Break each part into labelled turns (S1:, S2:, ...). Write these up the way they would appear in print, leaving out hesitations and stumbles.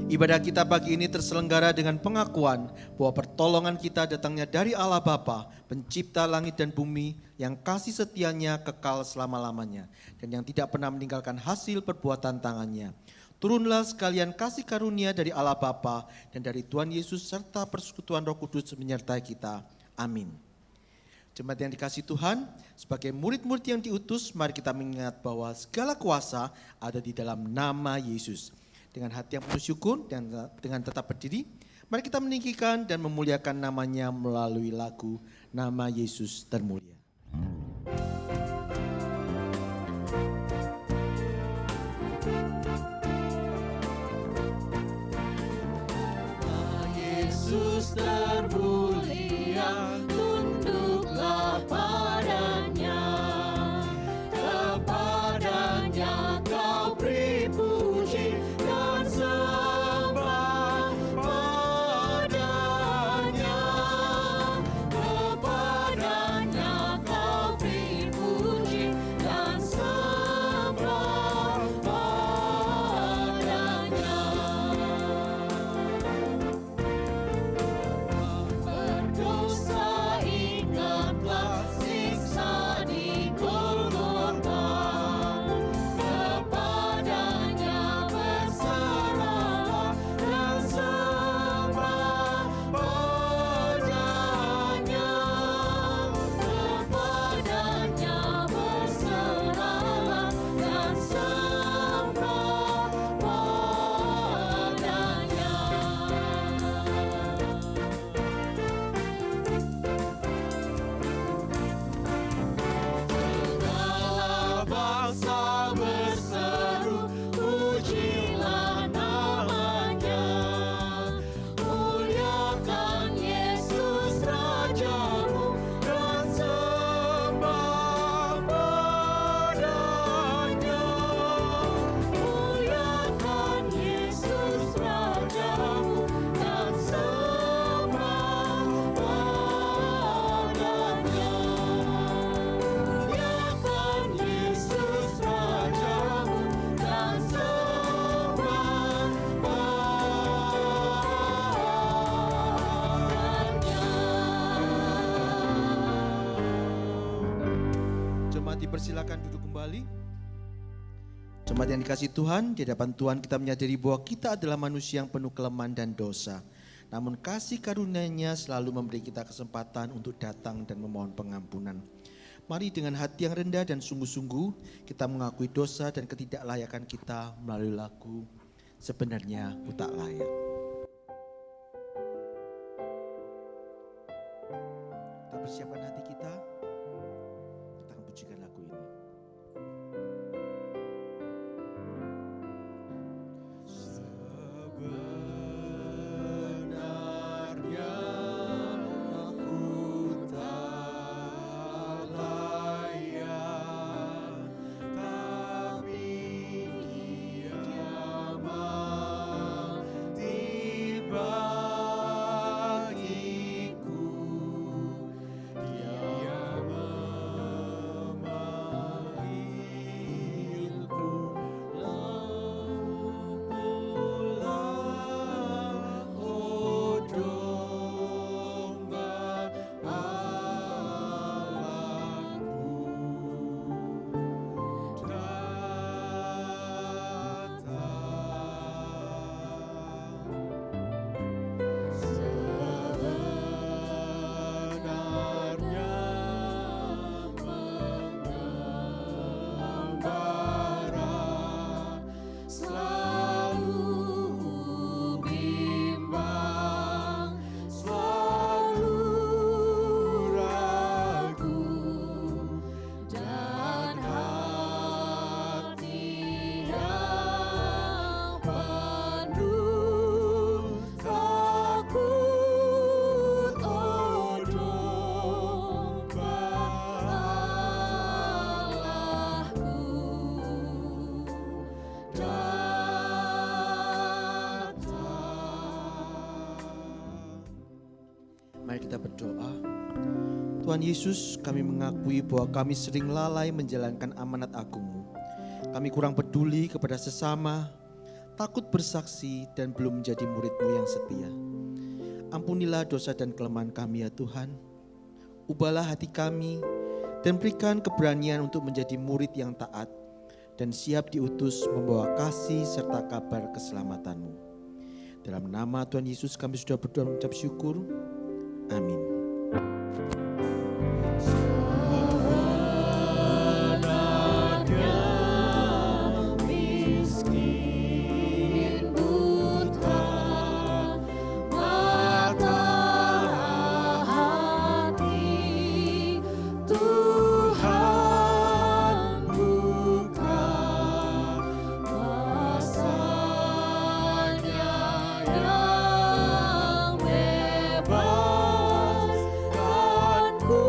S1: Ibadah kita pagi ini terselenggara dengan pengakuan bahwa pertolongan kita datangnya dari Allah Bapa, pencipta langit dan bumi, yang kasih setianya kekal selama-lamanya, dan yang tidak pernah meninggalkan hasil perbuatan tangannya. Turunlah sekalian kasih karunia dari Allah Bapa dan dari Tuhan Yesus serta persekutuan Roh Kudus menyertai kita. Amin. Jemaat yang dikasihi Tuhan, sebagai murid-murid yang diutus, mari kita mengingat bahwa segala kuasa ada di dalam nama Yesus. Dengan hati yang penuh syukur dan dengan tetap berdiri, mari kita meninggikan dan memuliakan namanya melalui lagu Nama Yesus Termulia.
S2: Yesus termulia, tunduklah padanya, kepadanya kau beri puji dan sembah padanya, kepadanya kau beri puji dan sembah padanya. Berdosa ingatlah siksa di Golgota, kepadanya berserahlah dan sembah padanya, kepadanya berserahlah dan sembah padanya. Segala bangsa berseru, pujilah namanya. Muliakan Yesus Rajamu dan sembah padanya. Muliakan Yesus Rajamu dan sembah padanya. Muliakan Yesus Rajamu dan sembah padanya.
S1: Jemaat dipersilakan duduk kembali. Jemaat yang dikasihi Tuhan, di hadapan Tuhan kita menyadari bahwa kita adalah manusia yang penuh kelemahan dan dosa. Namun kasih karunia-Nya selalu memberi kita kesempatan untuk datang dan memohon pengampunan. Mari dengan hati yang rendah dan sungguh-sungguh kita mengakui dosa dan ketidaklayakan kita melalui lagu Sebenarnya Ku Tak Layak. Kita persiapkan hati kita akan pujikan lagu ini.
S2: Sebenarnya aku tak layak, tapi Dia mati bagiku. Dia memanggilku, pulang, oh domba Allahku, datang. Sebenarnya mengembara, selalu bimbang, selalu ragu, dan hati yang penuh takut, oh domba Allahku, datang.
S1: Mari kita berdoa. Tuhan Yesus, kami mengakui bahwa kami sering lalai menjalankan amanat Agung-Mu. Kami kurang peduli kepada sesama, takut bersaksi dan belum menjadi murid-Mu yang setia. Ampunilah dosa dan kelemahan kami ya Tuhan. Ubahlah hati kami dan berikan keberanian untuk menjadi murid yang taat dan siap diutus membawa kasih serta kabar keselamatan-Mu. Dalam nama Tuhan Yesus kami sudah berdoa mengucap syukur. Amin.
S2: Miskin buta mata hati, Tuhan buka kuasa-Nya yang bebas, dan ku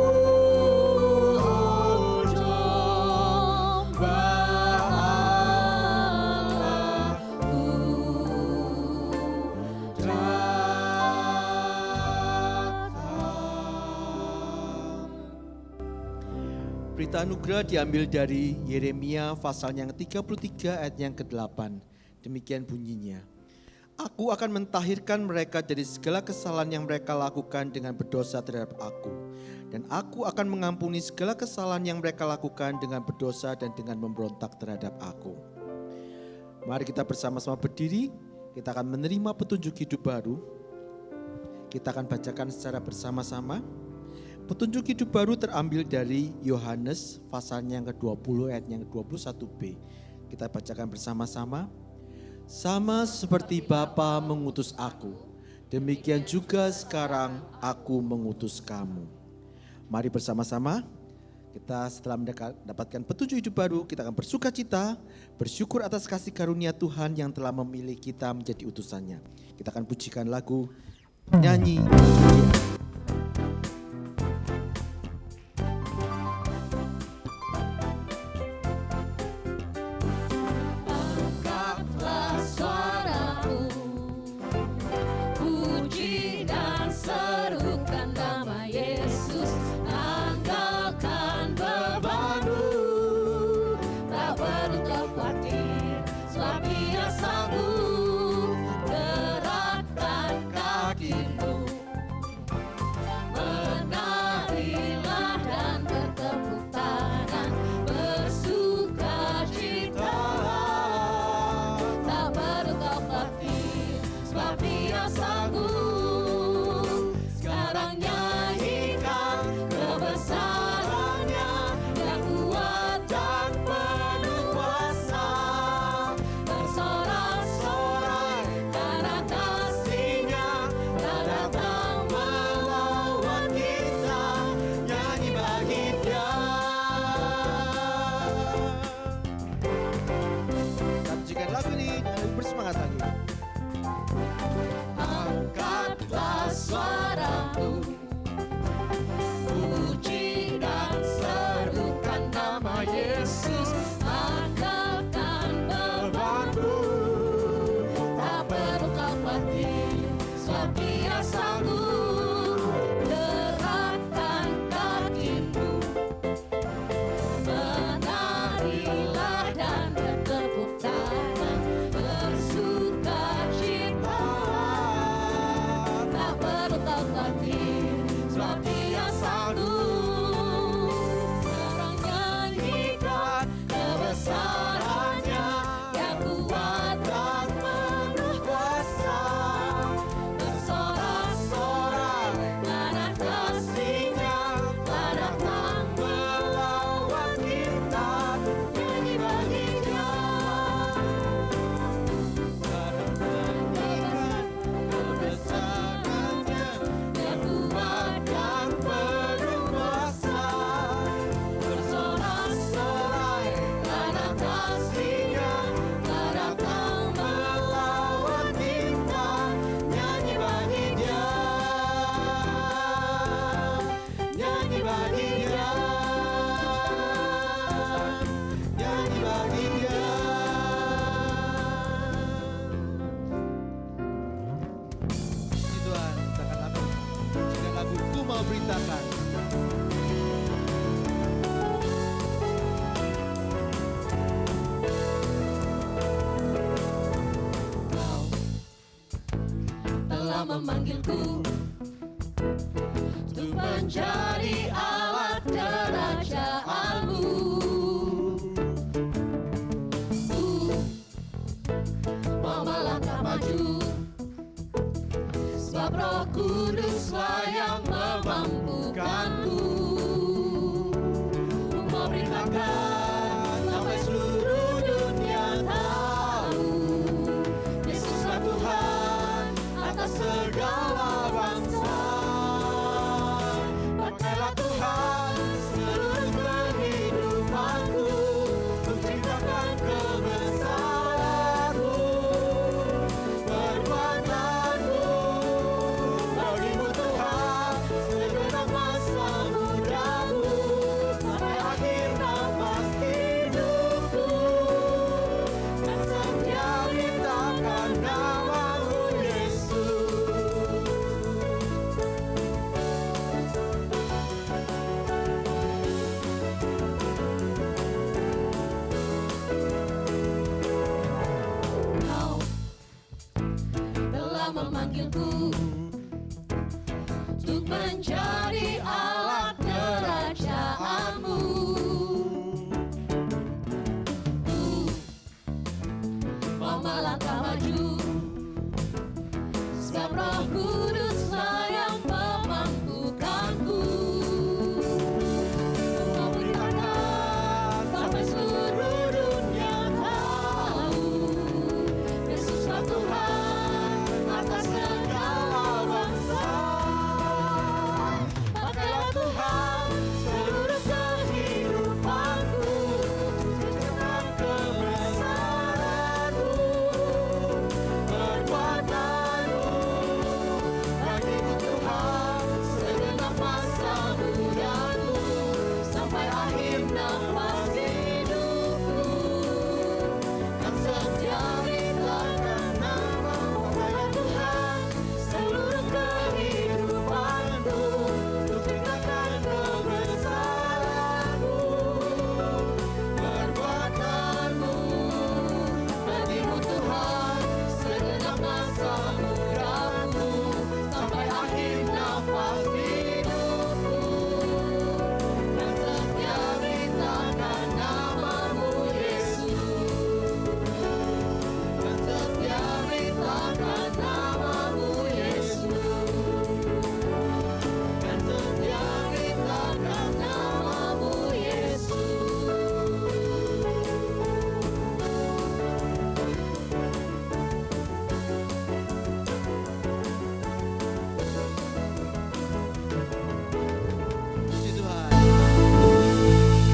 S1: Berita anugerah diambil dari Yeremia pasal yang ke-33 ayat yang ke-8. Demikian bunyinya. Aku akan mentahirkan mereka dari segala kesalahan yang mereka lakukan dengan berdosa terhadap aku. Dan aku akan mengampuni segala kesalahan yang mereka lakukan dengan berdosa dan dengan memberontak terhadap aku. Mari kita bersama-sama berdiri. Kita akan menerima petunjuk hidup baru. Kita akan bacakan secara bersama-sama. Petunjuk hidup baru terambil dari Yohanes pasalnya yang ke-20 ayat yang ke-21b. Kita bacakan bersama-sama. Sama seperti Bapa mengutus aku, demikian juga sekarang aku mengutus kamu. Mari bersama-sama kita setelah mendapatkan petunjuk hidup baru, kita akan bersukacita, bersyukur atas kasih karunia Tuhan yang telah memilih kita menjadi utusannya. Kita akan pujikan lagu Nyanyi Kemuliaan.
S2: angkatlah suaramu, puji dan serukan nama Yesus, anggalkan bebanmu, tak perlu kau khawatir, sebab Dia sanggup, gerakkan kakimu, menarilah dan bertepuk tangan, bersukacitalah, tak perlu kau khawatir, sebab Dia sanggup. Sekarang nyanyikan kebesaran-Nya yang kuat dan penuh kuasa, bersorak-sorai karena kasih-Nya tak datang melawan kita, nyanyi bagi Dia.
S1: Kita pujikan lagu ini dan bersemangat lagi.
S2: Angkatlah suaramu, puji dan serukan nama Yesus, angkatkan bebanmu, tak perlu kau khawatir, sebab Dia sanggup, gerakkan kakimu, menarilah dan bertepuk tangan, bersukacitalah, tak perlu kau khawatir, sebab Dia sanggup. Sekarang nyanyikan kebesaran-Nya yang kuat dan penuh kuasa, bersorak-sorai karena kasih-Nya tak datang melawan kita, nyanyi bagi Dia. Kebesaran-Nya yang kuat dan penuh kuasa, bersorak-sorai karena kasih-Nya tak datang melawan kita, nyanyi bagi Dia, nyanyi bagi Dia, nyanyi bagi Dia.
S1: Puji Tuhan, kita akan pujikan lagu Ku Mau Beritakan.
S2: memanggilku untuk menjadi alat kerajaanmu. Mau melangkah maju, sebab Roh Kuduslah yang memampukanku. Memberitakan sampai seluruh dunia tahu, Yesuslah Tuhan atas segala bangsa. Pakailah Tuhan seluruh kehidupanku, untuk ceritakan kebesaran-Mu, perbuatan-Mu. Bagimu Tuhan segenap masa mudaku, sampai akhir nafas hidupku, dan setia mintakan nama-Mu Yesus. Kau telah memanggilku untuk menjadi alat kerajaanmu. Mau melangkah maju, sebab Roh Kuduslah yang memampukanku. Memberitakan sampai seluruh dunia tahu, Yesuslah Tuhan atas segala bangsa. Pakailah Tuhan seluruh kehidupanku, ceritakan kebesaran-Mu, perbuatan-Mu. Bagimu Tuhan segenap masa mudaku, sampai akhir nafas hidupku, dan setia beritakan nama-Mu. Pakailah Tuhan seluruh kehidupanku, untuk ceritakan kebesaran-Mu, perbuatan-Mu. Bagimu Tuhan segenap masa mudaku, sampai akhir nafas hidupku, dan setia beritakan nama-Mu Yesus, dan setia beritakan nama-Mu Yesus, dan setia beritakan nama-Mu Yesus.
S1: Puji Tuhan.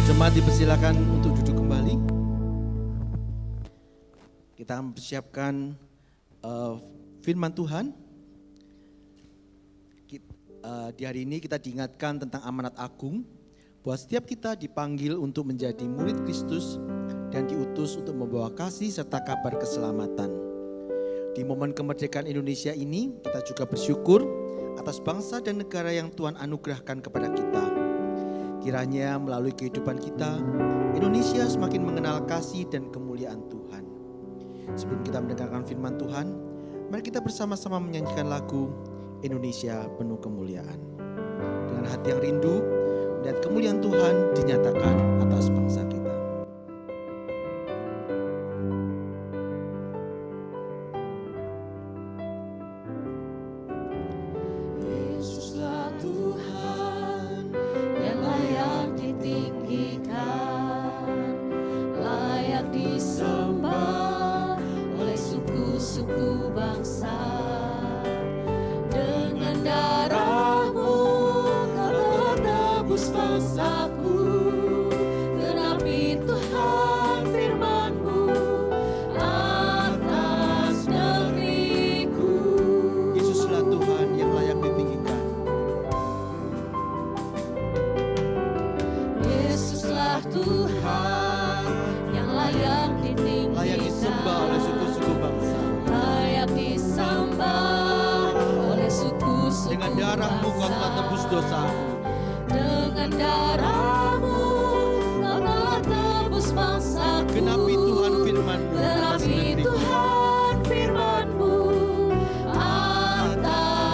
S1: Jemaat dipersilakan untuk duduk kembali. Kita akan mempersiapkan firman Tuhan. Di hari ini kita diingatkan tentang amanat agung, bahwa setiap kita dipanggil untuk menjadi murid Kristus dan diutus untuk membawa kasih serta kabar keselamatan. Di momen kemerdekaan Indonesia ini, kita juga bersyukur atas bangsa dan negara yang Tuhan anugerahkan kepada kita. Kiranya melalui kehidupan kita, Indonesia semakin mengenal kasih dan kemuliaan Tuhan. Sebelum kita mendengarkan firman Tuhan, mari kita bersama-sama menyanyikan lagu Indonesia Penuh Kemuliaan. Dengan hati yang rindu, melihat kemuliaan Tuhan dinyatakan atas bangsa kita.
S2: Yesuslah Tuhan yang layak ditinggikan, layak disembah oleh suku-suku bangsa. Dengan darah-Mu Kau telah tebus bangsaku, genapi Tuhan firman-Mu atas negeriku.
S1: Yesuslah Tuhan yang layak ditinggikan.
S2: Yesuslah Tuhan yang layak ditinggikan,
S1: Layak disembah oleh suku-suku bangsa.
S2: layak disembah oleh suku-suku
S1: Dengan darah-Mu Kau telah tebus dosaku.
S2: Dengan darah-Mu Kau telah tebus bangsaku.
S1: Genapi Tuhan firman-Mu atas
S2: Genapi
S1: negeriku.
S2: Tuhan firman-Mu atas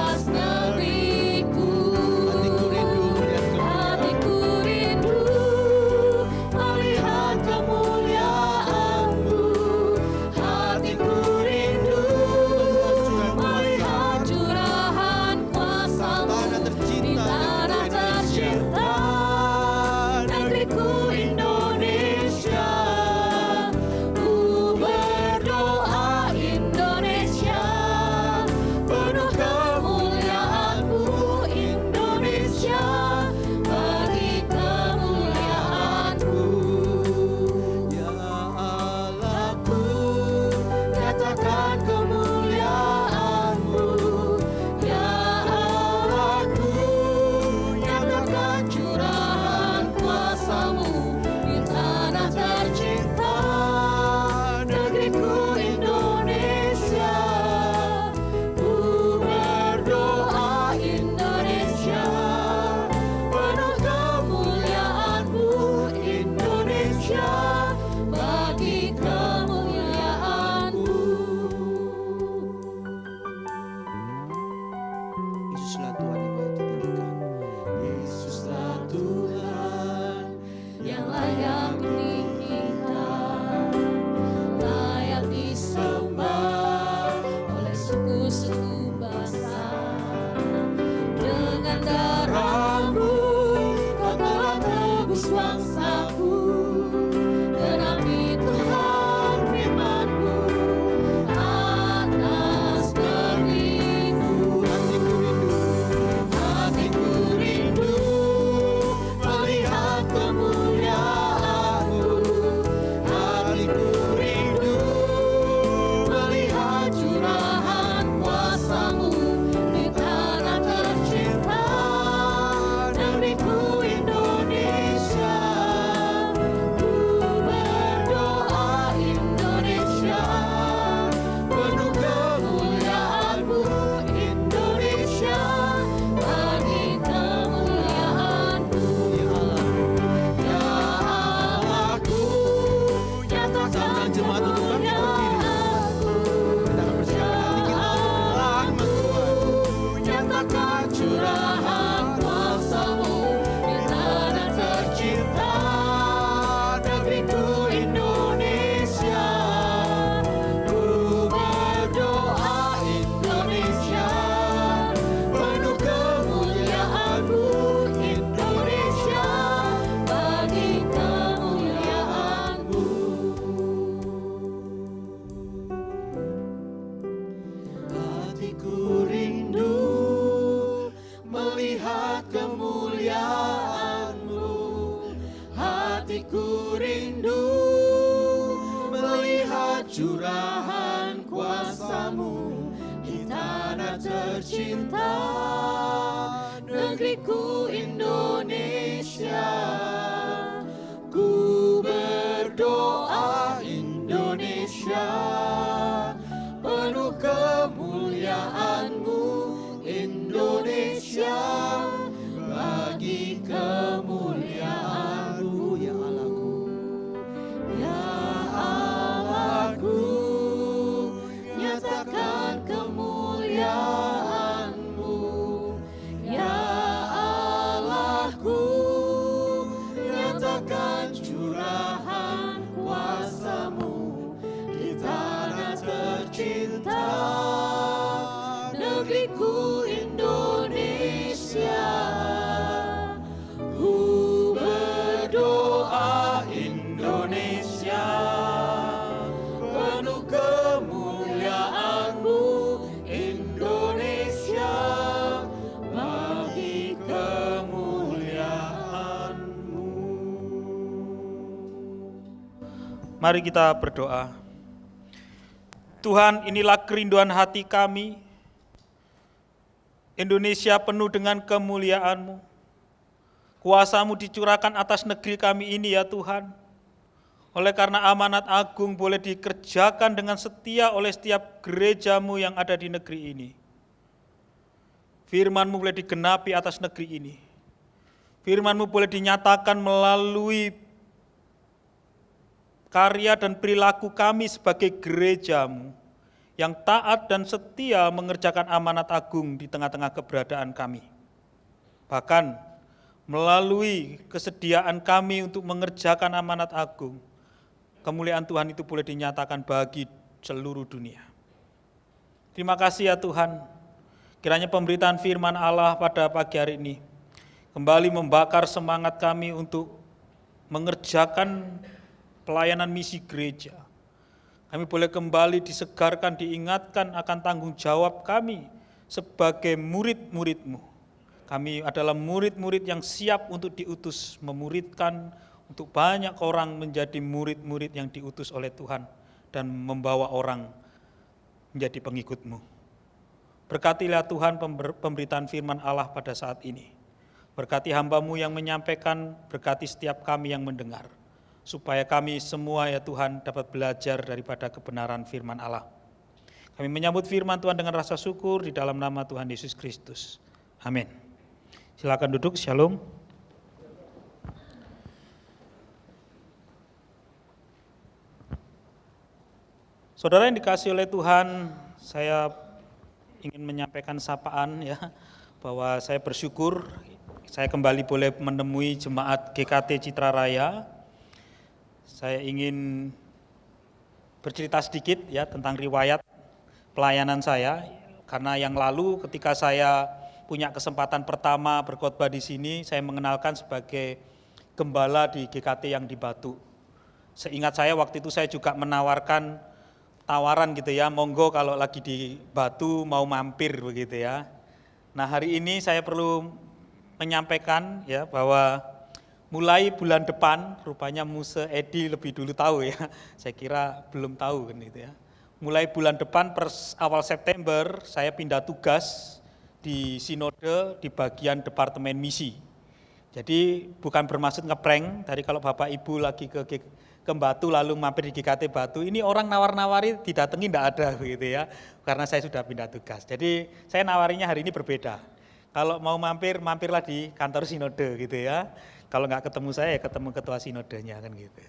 S2: melihat kemuliaan-Mu. Hatiku rindu melihat curahan kuasa-Mu di tanah tercinta, negeriku Indonesia. Ku berdoa Indonesia, penuh kemuliaan-Mu Indonesia, bagi kemuliaan-Mu ya Allahku. Ya Allahku, nyatakan kemuliaan-Mu. Ya Allahku, nyatakan curahan kuasa-Mu di tanah tercinta, negeriku Indonesia. Ku berdoa Indonesia, penuh kemuliaan-Mu Indonesia, bagi kemuliaan-Mu.
S3: Mari kita berdoa. Tuhan, inilah kerinduan hati kami. Indonesia penuh dengan kemuliaan-Mu. Kuasa-Mu dicurahkan atas negeri kami ini ya Tuhan. Oleh karena amanat agung boleh dikerjakan dengan setia oleh setiap gereja-Mu yang ada di negeri ini. Firman-Mu boleh digenapi atas negeri ini. Firman-Mu boleh dinyatakan melalui karya dan perilaku kami sebagai gereja-Mu yang taat dan setia mengerjakan amanat agung di tengah-tengah keberadaan kami. Bahkan melalui kesediaan kami untuk mengerjakan amanat agung, kemuliaan Tuhan itu boleh dinyatakan bagi seluruh dunia. Terima kasih ya Tuhan, kiranya pemberitaan firman Allah pada pagi hari ini kembali membakar semangat kami untuk mengerjakan pelayanan misi gereja. Kami boleh kembali disegarkan, diingatkan akan tanggung jawab kami sebagai murid-murid-Mu. Kami adalah murid-murid yang siap untuk diutus, memuridkan untuk banyak orang menjadi murid-murid yang diutus oleh Tuhan dan membawa orang menjadi pengikut-Mu. Berkatilah Tuhan pemberitaan firman Allah pada saat ini. Berkati hamba-Mu yang menyampaikan, berkati setiap kami yang mendengar, supaya kami semua ya Tuhan dapat belajar daripada kebenaran firman Allah. Kami menyambut firman Tuhan dengan rasa syukur di dalam nama Tuhan Yesus Kristus. Amin. Silakan duduk, shalom. Saudara yang dikasihi oleh Tuhan, saya ingin menyampaikan sapaan ya, bahwa saya bersyukur saya kembali boleh menemui jemaat GKT Citra Raya. Saya ingin bercerita sedikit ya tentang riwayat pelayanan saya, karena yang lalu ketika saya punya kesempatan pertama berkhotbah di sini, saya mengenalkan sebagai gembala di GKT yang di Batu. Seingat saya waktu itu saya juga menawarkan tawaran gitu ya, monggo kalau lagi di Batu mau mampir begitu ya. Nah hari ini saya perlu menyampaikan ya bahwa mulai bulan depan, rupanya Muse Edi lebih dulu tahu ya, saya kira belum tahu kan gitu ya. Mulai bulan depan awal September saya pindah tugas di sinode di bagian departemen misi. Jadi bukan bermaksud ngeprank, tadi kalau Bapak Ibu lagi ke Batu lalu mampir di GKT Batu, ini orang nawar-nawari didatangi enggak ada begitu ya, karena saya sudah pindah tugas. Jadi saya nawarinya hari ini berbeda. Kalau mau mampir, mampirlah di kantor sinode gitu ya. Kalau nggak ketemu saya, ya ketemu ketua sinodenya kan gitu.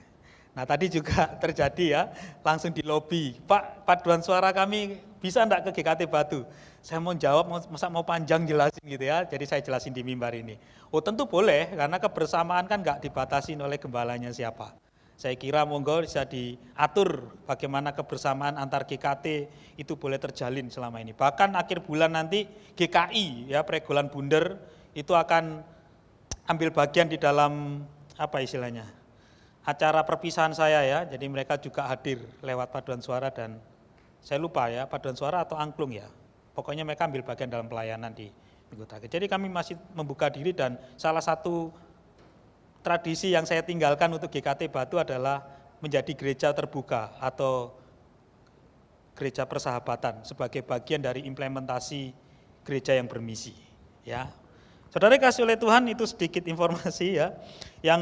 S3: Nah tadi juga terjadi ya, langsung di lobi, Pak paduan suara kami bisa enggak ke GKT Batu? Saya mau jawab, masa mau panjang jelasin gitu ya, jadi saya jelasin di mimbar ini. Oh tentu boleh, karena kebersamaan kan nggak dibatasi oleh gembalanya siapa. Saya kira monggo bisa diatur bagaimana kebersamaan antar GKT itu boleh terjalin selama ini. Bahkan akhir bulan nanti GKI ya, Pregolan Bunder itu akan ambil bagian di dalam apa istilahnya, acara perpisahan saya ya, jadi mereka juga hadir lewat paduan suara dan saya lupa ya paduan suara atau angklung ya, pokoknya mereka ambil bagian dalam pelayanan di Minggu terakhir. Jadi kami masih membuka diri, dan salah satu tradisi yang saya tinggalkan untuk GKT Batu adalah menjadi gereja terbuka atau gereja persahabatan sebagai bagian dari implementasi gereja yang bermisi. Ya, saudara kasih oleh Tuhan, itu sedikit informasi ya yang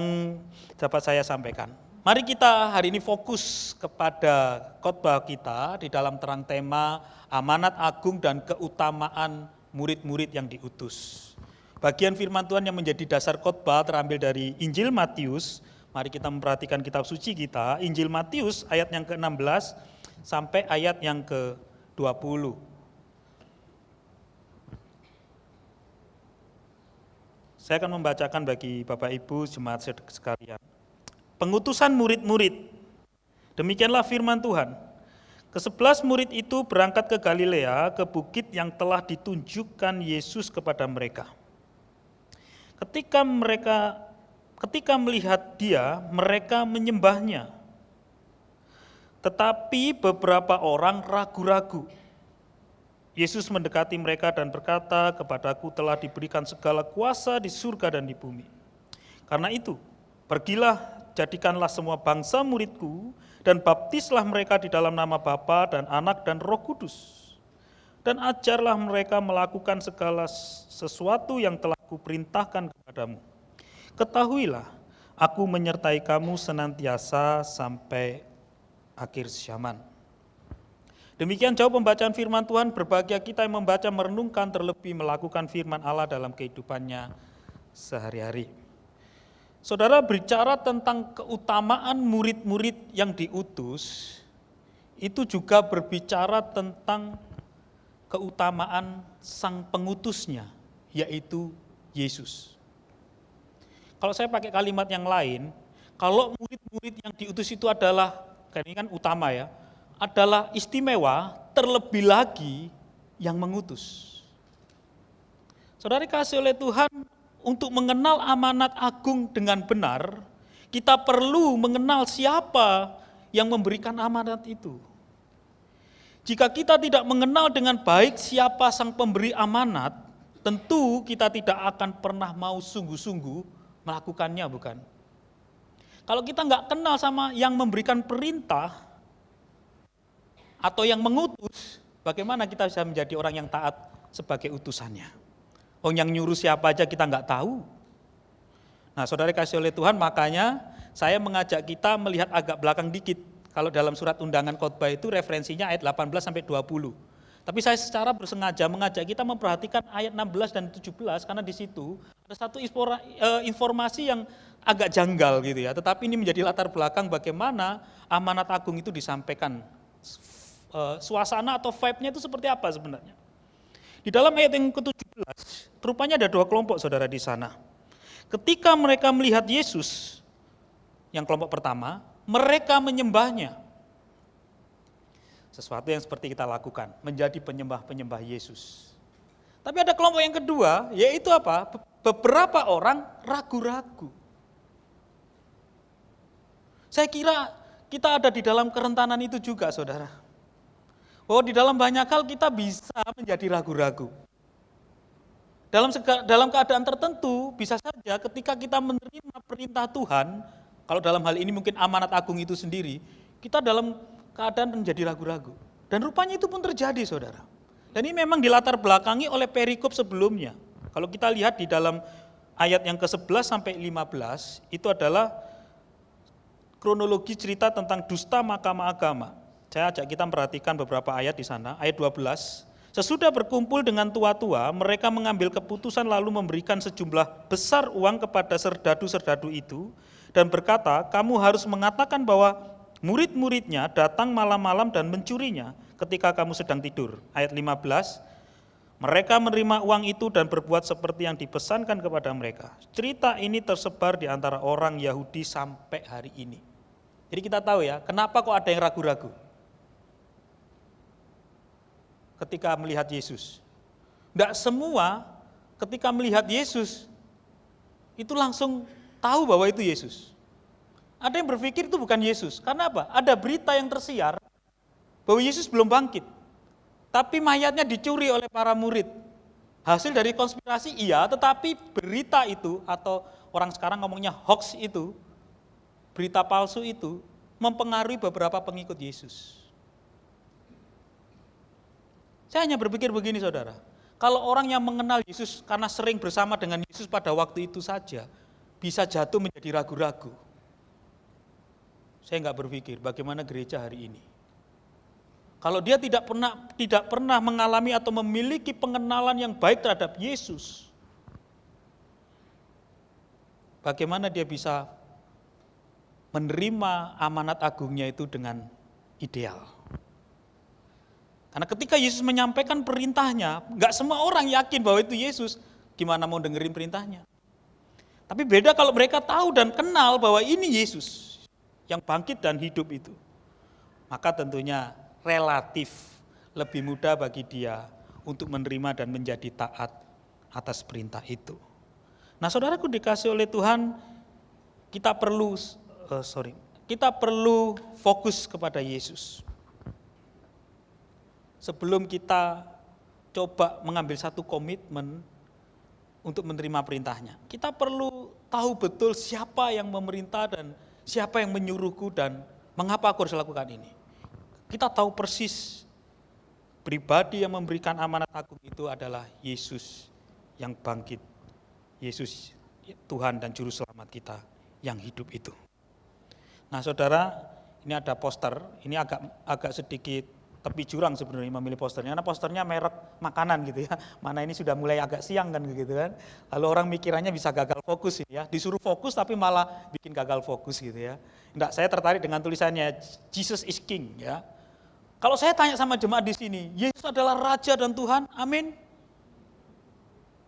S3: dapat saya sampaikan. Mari kita hari ini fokus kepada khotbah kita di dalam terang tema amanat agung dan keutamaan murid-murid yang diutus. Bagian firman Tuhan yang menjadi dasar khotbah terambil dari Injil Matius. Mari kita memperhatikan kitab suci kita, Injil Matius ayat yang ke-16 sampai ayat yang ke-20. Saya akan membacakan bagi Bapak Ibu jemaat sekalian. Pengutusan murid-murid. Demikianlah firman Tuhan. Ke-11 murid itu berangkat ke Galilea, ke bukit yang telah ditunjukkan Yesus kepada mereka. Ketika melihat dia, mereka menyembahnya. Tetapi beberapa orang ragu-ragu. Yesus mendekati mereka dan berkata, "Kepadaku telah diberikan segala kuasa di surga dan di bumi. Karena itu, pergilah, jadikanlah semua bangsa muridku, dan baptislah mereka di dalam nama Bapa dan Anak dan Roh Kudus. Dan ajarlah mereka melakukan segala sesuatu yang telah kuperintahkan kepadamu. Ketahuilah, aku menyertai kamu senantiasa sampai akhir zaman." Demikian jauh pembacaan firman Tuhan. Berbahagia kita yang membaca, merenungkan, terlebih melakukan firman Allah dalam kehidupannya sehari-hari. Saudara, bicara tentang keutamaan murid-murid yang diutus, itu juga berbicara tentang keutamaan sang pengutusnya, yaitu Yesus. Kalau saya pakai kalimat yang lain, kalau murid-murid yang diutus itu adalah, ini kan utama ya, adalah istimewa, terlebih lagi yang mengutus. Saudara kasih oleh Tuhan, untuk mengenal amanat agung dengan benar, kita perlu mengenal siapa yang memberikan amanat itu. Jika kita tidak mengenal dengan baik siapa sang pemberi amanat, tentu kita tidak akan pernah mau sungguh-sungguh melakukannya, bukan? Kalau kita nggak kenal sama yang memberikan perintah atau yang mengutus, bagaimana kita bisa menjadi orang yang taat sebagai utusannya? Yang nyuruh siapa aja kita nggak tahu. Nah, saudara kasih oleh Tuhan, makanya saya mengajak kita melihat agak belakang dikit. Kalau dalam surat undangan khotbah itu referensinya ayat 18 sampai 20. Tapi saya secara bersengaja mengajak kita memperhatikan ayat 16 dan 17 karena di situ ada satu informasi yang agak janggal gitu ya. Tetapi ini menjadi latar belakang bagaimana amanat agung itu disampaikan. Suasana atau vibe-nya itu seperti apa sebenarnya. Di dalam ayat yang ke-17, rupanya ada dua kelompok saudara di sana. Ketika mereka melihat Yesus, yang kelompok pertama, mereka menyembahnya. Sesuatu yang seperti kita lakukan, menjadi penyembah-penyembah Yesus. Tapi ada kelompok yang kedua, yaitu apa? Beberapa orang ragu-ragu. Saya kira kita ada di dalam kerentanan itu juga, saudara. Bahwa di dalam banyak hal kita bisa menjadi ragu-ragu. Dalam keadaan tertentu, bisa saja ketika kita menerima perintah Tuhan, kalau dalam hal ini mungkin amanat agung itu sendiri, kita dalam keadaan menjadi ragu-ragu. Dan rupanya itu pun terjadi, saudara. Dan ini memang dilatar belakangi oleh perikop sebelumnya. Kalau kita lihat di dalam ayat yang ke-11 sampai 15, itu adalah kronologi cerita tentang dusta mahkamah agama. Saya ajak kita memperhatikan beberapa ayat di sana. Ayat 12, sesudah berkumpul dengan tua-tua, mereka mengambil keputusan lalu memberikan sejumlah besar uang kepada serdadu-serdadu itu, dan berkata, kamu harus mengatakan bahwa murid-muridnya datang malam-malam dan mencurinya ketika kamu sedang tidur. Ayat 15, mereka menerima uang itu dan berbuat seperti yang dipesankan kepada mereka. Cerita ini tersebar di antara orang Yahudi sampai hari ini. Jadi kita tahu ya, kenapa kok ada yang ragu-ragu ketika melihat Yesus. Tidak semua ketika melihat Yesus itu langsung tahu bahwa itu Yesus. Ada yang berpikir itu bukan Yesus. Karena apa? Ada berita yang tersiar bahwa Yesus belum bangkit. Tapi mayatnya dicuri oleh para murid. Hasil dari konspirasi iya, tetapi berita itu atau orang sekarang ngomongnya hoax itu, berita palsu itu mempengaruhi beberapa pengikut Yesus. Saya hanya berpikir begini saudara, kalau orang yang mengenal Yesus karena sering bersama dengan Yesus pada waktu itu saja, bisa jatuh menjadi ragu-ragu. Saya nggak berpikir bagaimana gereja hari ini. Kalau dia tidak pernah mengalami atau memiliki pengenalan yang baik terhadap Yesus, bagaimana dia bisa menerima amanat agungnya itu dengan ideal? Karena ketika Yesus menyampaikan perintahnya, nggak semua orang yakin bahwa itu Yesus, gimana mau dengerin perintahnya? Tapi beda kalau mereka tahu dan kenal bahwa ini Yesus yang bangkit dan hidup itu. Maka tentunya relatif lebih mudah bagi dia untuk menerima dan menjadi taat atas perintah itu. Nah, saudaraku dikasih oleh Tuhan, kita perlu fokus kepada Yesus. Sebelum kita coba mengambil satu komitmen untuk menerima perintahnya, kita perlu tahu betul siapa yang memerintah dan siapa yang menyuruhku dan mengapa aku harus lakukan ini. Kita tahu persis pribadi yang memberikan amanat agung itu adalah Yesus yang bangkit. Yesus Tuhan dan Juru Selamat kita yang hidup itu. Nah saudara, ini ada poster, ini agak sedikit tepi jurang sebenarnya memilih posternya, karena posternya merek makanan gitu ya. Mana ini sudah mulai agak siang kan gitu kan. Lalu orang mikirannya bisa gagal fokus ya, disuruh fokus tapi malah bikin gagal fokus gitu ya. Enggak, saya tertarik dengan tulisannya Jesus is King ya. Kalau saya tanya sama jemaat di sini, Yesus adalah Raja dan Tuhan, amin.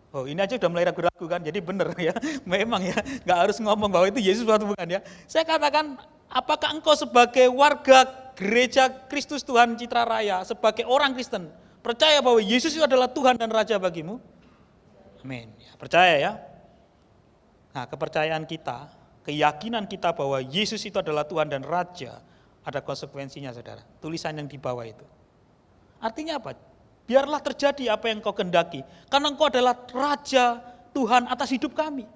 S3: Oh ini aja udah mulai ragu-ragu kan, jadi benar ya, memang ya, nggak harus ngomong bahwa itu Yesus atau bukan ya. Saya katakan, apakah engkau sebagai warga gereja Kristus Tuhan Citra Raya, sebagai orang Kristen, percaya bahwa Yesus itu adalah Tuhan dan Raja bagimu? Amin, ya, percaya ya. Nah kepercayaan kita, keyakinan kita bahwa Yesus itu adalah Tuhan dan Raja, ada konsekuensinya saudara, tulisan yang di bawah itu. Artinya apa? Biarlah terjadi apa yang kau kehendaki, karena engkau adalah Raja Tuhan atas hidup kami.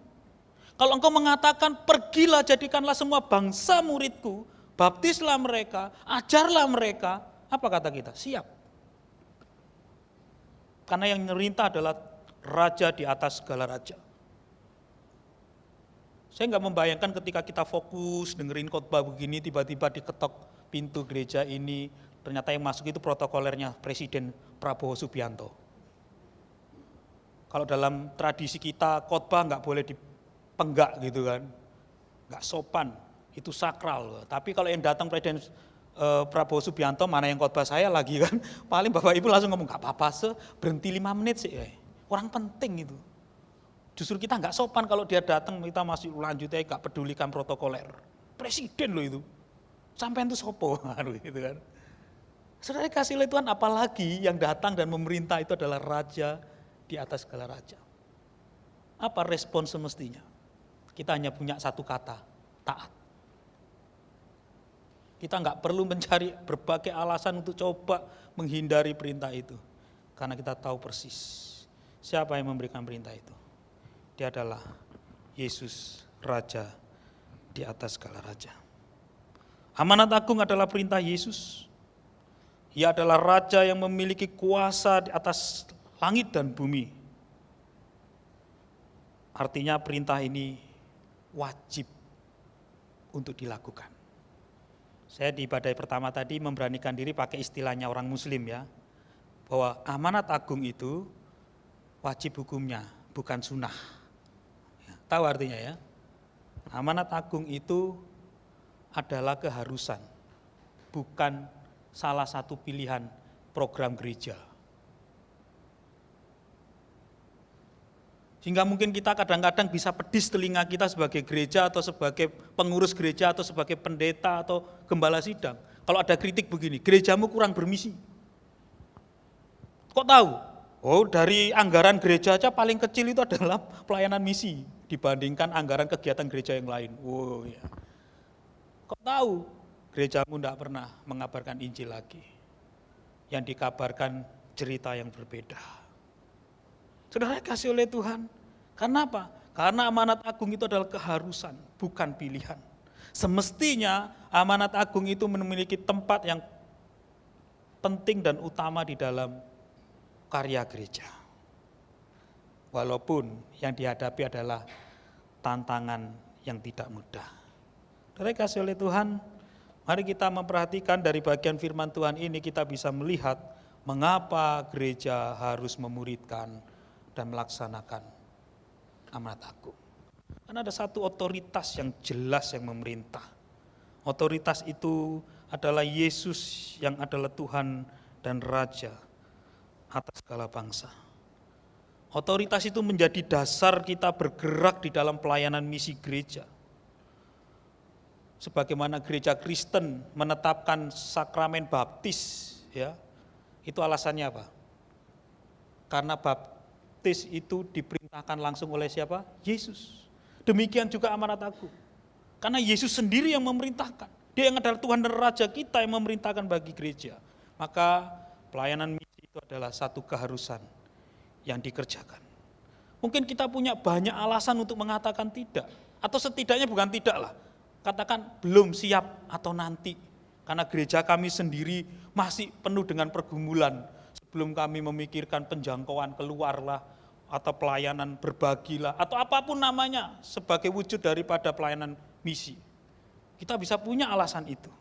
S3: Kalau engkau mengatakan, pergilah jadikanlah semua bangsa muridku, baptislah mereka, ajarlah mereka, apa kata kita? Siap. Karena yang memerintah adalah Raja di atas segala raja. Saya nggak membayangkan ketika kita fokus dengerin khotbah begini, tiba-tiba diketok pintu gereja ini, ternyata yang masuk itu protokolernya Presiden Prabowo Subianto. Kalau dalam tradisi kita khotbah nggak boleh dipenggak gitu kan, nggak sopan, itu sakral. Tapi kalau yang datang Presiden Prabowo Subianto, mana yang khotbah saya lagi kan, paling Bapak Ibu langsung ngomong nggak apa-apa, berhenti 5 menit sih, orang penting itu. Justru kita nggak sopan kalau dia datang, kita masih lanjut aja, nggak pedulikan protokoler. Presiden loh itu, sampai itu sopo, gitu kan. Saudara kasih oleh Tuhan, apalagi yang datang dan memerintah itu adalah Raja di atas segala raja. Apa respon semestinya? Kita hanya punya satu kata, taat. Kita nggak perlu mencari berbagai alasan untuk coba menghindari perintah itu, karena kita tahu persis siapa yang memberikan perintah itu. Dia adalah Yesus, Raja di atas segala raja. Amanat agung adalah perintah Yesus. Ia adalah Raja yang memiliki kuasa di atas langit dan bumi. Artinya perintah ini wajib untuk dilakukan. Saya di badai pertama tadi memberanikan diri pakai istilahnya orang Muslim ya, bahwa amanat agung itu wajib hukumnya, bukan sunnah. Tahu artinya ya, amanat agung itu adalah keharusan, bukan salah satu pilihan program gereja. Sehingga mungkin kita kadang-kadang bisa pedis telinga kita sebagai gereja atau sebagai pengurus gereja atau sebagai pendeta atau gembala sidang. Kalau ada kritik begini, gerejamu kurang bermisi. Kok tahu? Oh, dari anggaran gereja aja paling kecil itu adalah pelayanan misi dibandingkan anggaran kegiatan gereja yang lain. Oh ya. Kok tahu? Gerejamu tidak pernah mengabarkan Injil lagi. Yang dikabarkan cerita yang berbeda. Saudara kasih oleh Tuhan. Karena apa? Karena amanat agung itu adalah keharusan, bukan pilihan. Semestinya amanat agung itu memiliki tempat yang penting dan utama di dalam karya gereja. Walaupun yang dihadapi adalah tantangan yang tidak mudah. Saudara kasih oleh Tuhan, mari kita memperhatikan dari bagian firman Tuhan ini kita bisa melihat mengapa gereja harus memuridkan dan melaksanakan amanat agung. Karena ada satu otoritas yang jelas yang memerintah. Otoritas itu adalah Yesus yang adalah Tuhan dan Raja atas segala bangsa. Otoritas itu menjadi dasar kita bergerak di dalam pelayanan misi gereja. Sebagaimana gereja Kristen menetapkan sakramen baptis, ya, itu alasannya apa? Karena baptis itu diperintahkan langsung oleh siapa? Yesus. Demikian juga amanat agung. Karena Yesus sendiri yang memerintahkan. Dia yang adalah Tuhan dan Raja kita yang memerintahkan bagi gereja. Maka pelayanan misi itu adalah satu keharusan yang dikerjakan. Mungkin kita punya banyak alasan untuk mengatakan tidak. Atau setidaknya bukan tidak lah. Katakan belum siap atau nanti. Karena gereja kami sendiri masih penuh dengan pergumulan. Sebelum kami memikirkan penjangkauan keluarlah, atau pelayanan berbagilah, atau apapun namanya sebagai wujud daripada pelayanan misi. Kita bisa punya alasan itu.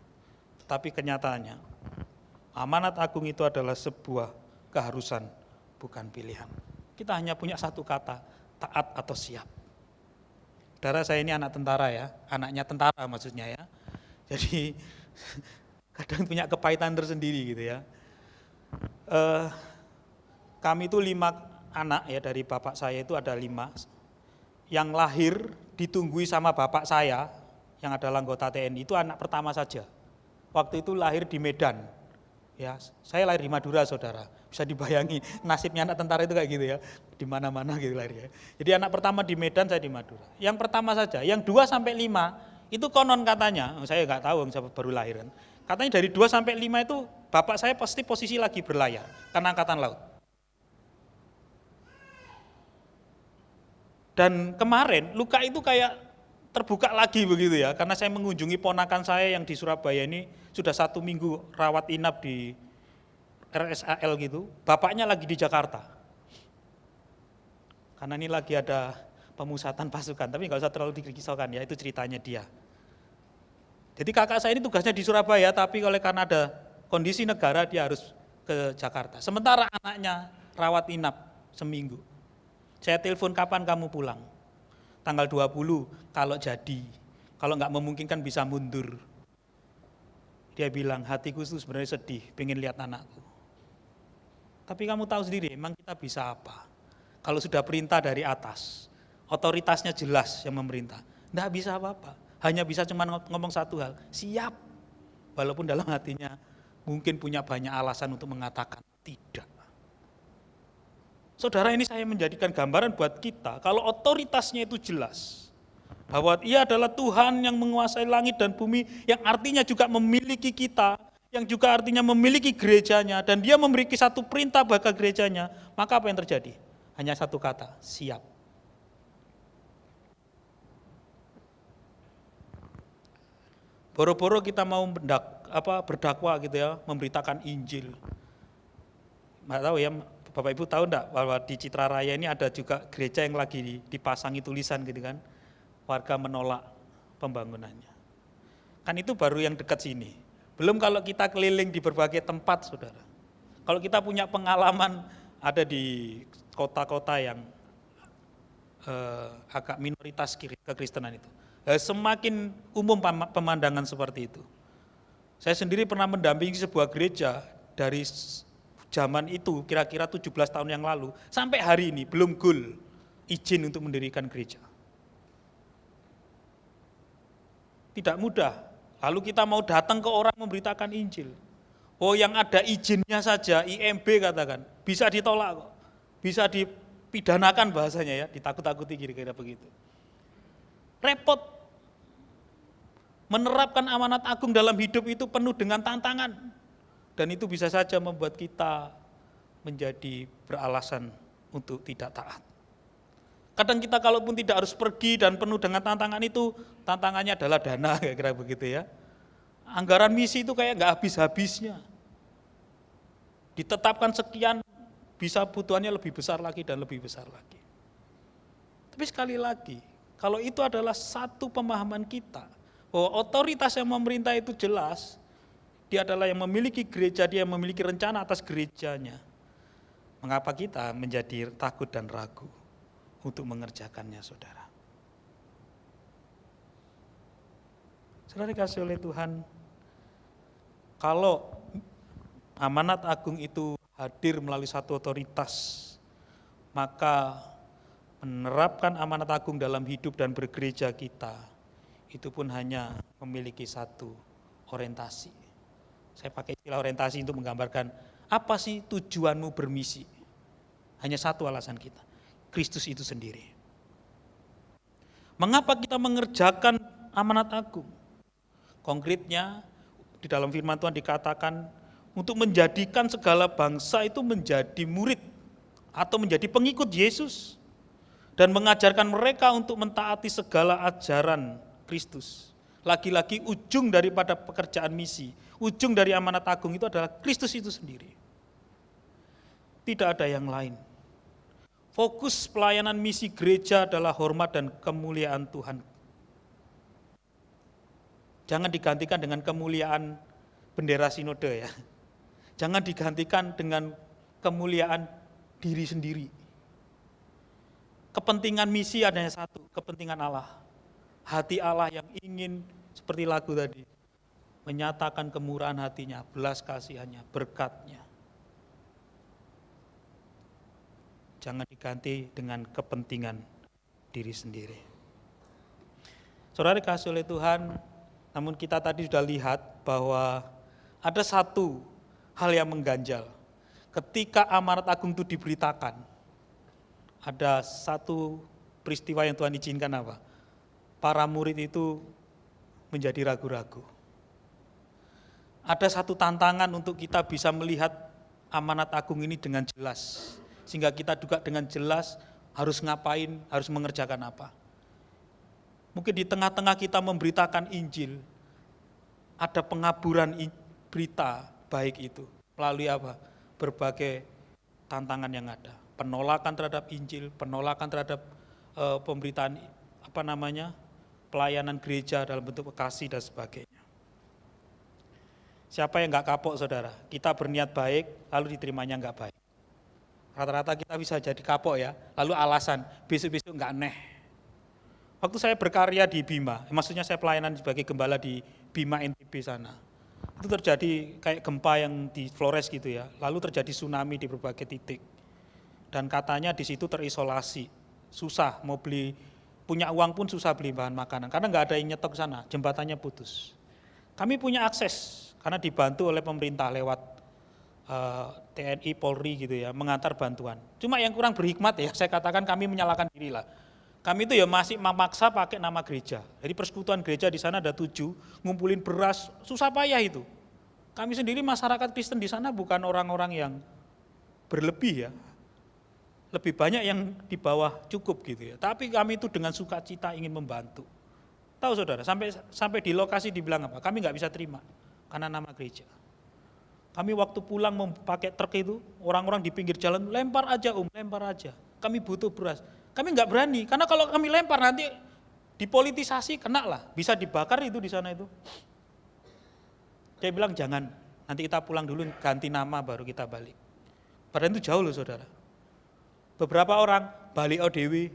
S3: Tetapi kenyataannya, amanat agung itu adalah sebuah keharusan, bukan pilihan. Kita hanya punya satu kata, taat atau siap. Saudara, saya ini anak tentara ya, anaknya tentara maksudnya ya. Jadi kadang punya kepahitan tersendiri gitu ya. Kami itu 5 anak ya, dari bapak saya itu ada 5. Yang lahir ditunggui sama bapak saya yang adalah anggota TNI itu anak pertama saja. Waktu itu lahir di Medan. Ya, saya lahir di Madura, saudara. Bisa dibayangi nasibnya anak tentara itu kayak gitu ya, di mana-mana gitu lahirnya. Jadi anak pertama di Medan, saya di Madura. Yang pertama saja, yang 2 sampai 5 itu konon katanya, saya nggak tahu, saya baru lahiran. Katanya dari 2 sampai 5 itu bapak saya pasti posisi lagi berlayar karena angkatan laut. Dan kemarin luka itu kayak terbuka lagi begitu ya, karena saya mengunjungi ponakan saya yang di Surabaya ini sudah 1 minggu rawat inap di RSAL gitu, bapaknya lagi di Jakarta. Karena ini lagi ada pemusatan pasukan, tapi nggak usah terlalu dikisahkan ya, itu ceritanya dia. Jadi kakak saya ini tugasnya di Surabaya, tapi oleh karena ada kondisi negara dia harus ke Jakarta. Sementara anaknya rawat inap seminggu. Saya telepon, kapan kamu pulang? Tanggal 20 kalau jadi, kalau nggak memungkinkan bisa mundur. Dia bilang, hatiku itu sebenarnya sedih, pengen lihat anakku. Tapi kamu tahu sendiri, emang kita bisa apa? Kalau sudah perintah dari atas, otoritasnya jelas yang memerintah, nggak bisa apa-apa. Hanya bisa cuma ngomong satu hal, siap. Walaupun dalam hatinya mungkin punya banyak alasan untuk mengatakan tidak. Saudara, ini saya menjadikan gambaran buat kita, kalau otoritasnya itu jelas, bahwa ia adalah Tuhan yang menguasai langit dan bumi, yang artinya juga memiliki kita, yang juga artinya memiliki gerejanya, dan dia memiliki satu perintah bagi gerejanya, maka apa yang terjadi? Hanya satu kata, siap. Boro-boro kita mau berdakwah gitu ya, memberitakan Injil. Nggak tahu ya, Bapak Ibu tahu enggak bahwa di Citra Raya ini ada juga gereja yang lagi dipasangi tulisan gitu kan, warga menolak pembangunannya. Kan itu baru yang dekat sini. Belum kalau kita keliling di berbagai tempat, saudara. Kalau kita punya pengalaman ada di kota-kota yang agak minoritas kekristenan itu. Semakin umum pemandangan seperti itu. Saya sendiri pernah mendampingi sebuah gereja dari zaman itu kira-kira 17 tahun yang lalu, sampai hari ini belum goal izin untuk mendirikan gereja. Tidak mudah. Lalu kita mau datang ke orang memberitakan Injil. Oh, yang ada izinnya saja, IMB katakan, bisa ditolak kok. Bisa dipidanakan bahasanya ya, ditakut-takuti kira-kira begitu. Repot. Menerapkan amanat agung dalam hidup itu penuh dengan tantangan. Dan itu bisa saja membuat kita menjadi beralasan untuk tidak taat. Kadang kita kalaupun tidak harus pergi dan penuh dengan tantangan itu, tantangannya adalah dana, kira-kira begitu ya. Anggaran misi itu kayak nggak habis-habisnya. Ditetapkan sekian, bisa butuhannya lebih besar lagi dan lebih besar lagi. Tapi sekali lagi, kalau itu adalah satu pemahaman kita, bahwa otoritas yang memerintah itu jelas, dia adalah yang memiliki gereja, dia yang memiliki rencana atas gerejanya. Mengapa kita menjadi takut dan ragu untuk mengerjakannya, saudara? Saudara dikasih oleh Tuhan, kalau amanat agung itu hadir melalui satu otoritas, maka menerapkan amanat agung dalam hidup dan bergereja kita, itu pun hanya memiliki satu orientasi. Saya pakai istilah orientasi untuk menggambarkan apa sih tujuanmu bermisi. Hanya satu alasan kita, Kristus itu sendiri. Mengapa kita mengerjakan amanat agung? Konkretnya, di dalam firman Tuhan dikatakan, untuk menjadikan segala bangsa itu menjadi murid atau menjadi pengikut Yesus dan mengajarkan mereka untuk mentaati segala ajaran Kristus. Lagi-lagi ujung daripada pekerjaan misi, ujung dari amanat agung itu adalah Kristus itu sendiri. Tidak ada yang lain. Fokus pelayanan misi gereja adalah hormat dan kemuliaan Tuhan. Jangan digantikan dengan kemuliaan bendera sinode ya. Jangan digantikan dengan kemuliaan diri sendiri. Kepentingan misi adanya satu, kepentingan Allah. Hati Allah yang ingin, seperti lagu tadi, menyatakan kemurahan hatinya, belas kasihannya, berkatnya. Jangan diganti dengan kepentingan diri sendiri. Saudara dikasih oleh Tuhan, namun kita tadi sudah lihat bahwa ada satu hal yang mengganjal. Ketika amanat agung itu diberitakan, ada satu peristiwa yang Tuhan izinkan apa? Para murid itu menjadi ragu-ragu. Ada satu tantangan untuk kita bisa melihat amanat agung ini dengan jelas. Sehingga kita juga dengan jelas harus ngapain, harus mengerjakan apa. Mungkin di tengah-tengah kita memberitakan Injil, ada pengaburan berita baik itu. Melalui apa? Berbagai tantangan yang ada. Penolakan terhadap Injil, penolakan terhadap pemberitaan pelayanan gereja dalam bentuk kasih dan sebagainya. Siapa yang nggak kapok, saudara? Kita berniat baik, lalu diterimanya nggak baik. Rata-rata kita bisa jadi kapok ya, lalu alasan, besok-besok nggak neh. Waktu saya berkarya di Bima, maksudnya saya pelayanan sebagai gembala di Bima NTB sana, itu terjadi kayak gempa yang di Flores gitu ya, lalu terjadi tsunami di berbagai titik. Dan katanya di situ terisolasi, susah mau beli, punya uang pun susah beli bahan makanan, karena nggak ada yang nyetok ke sana, jembatannya putus. Kami punya akses, karena dibantu oleh pemerintah lewat TNI, Polri gitu ya, mengantar bantuan. Cuma yang kurang berhikmat ya, saya katakan kami menyalahkan diri lah. Kami itu ya masih memaksa pakai nama gereja. Jadi persekutuan gereja di sana ada 7, ngumpulin beras, susah payah itu. Kami sendiri masyarakat Kristen di sana bukan orang-orang yang berlebih ya. Lebih banyak yang di bawah cukup gitu ya. Tapi kami itu dengan sukacita ingin membantu. Tahu saudara, sampai di lokasi dibilang apa? Kami nggak bisa terima karena nama gereja. Kami waktu pulang memakai truk itu, orang-orang di pinggir jalan, lempar aja lempar aja. Kami butuh beras. Kami nggak berani, karena kalau kami lempar nanti dipolitisasi, kena lah. Bisa dibakar itu di sana itu. Dia bilang jangan, nanti kita pulang dulu ganti nama baru kita balik. Padahal itu jauh loh saudara. Beberapa orang balik ODW,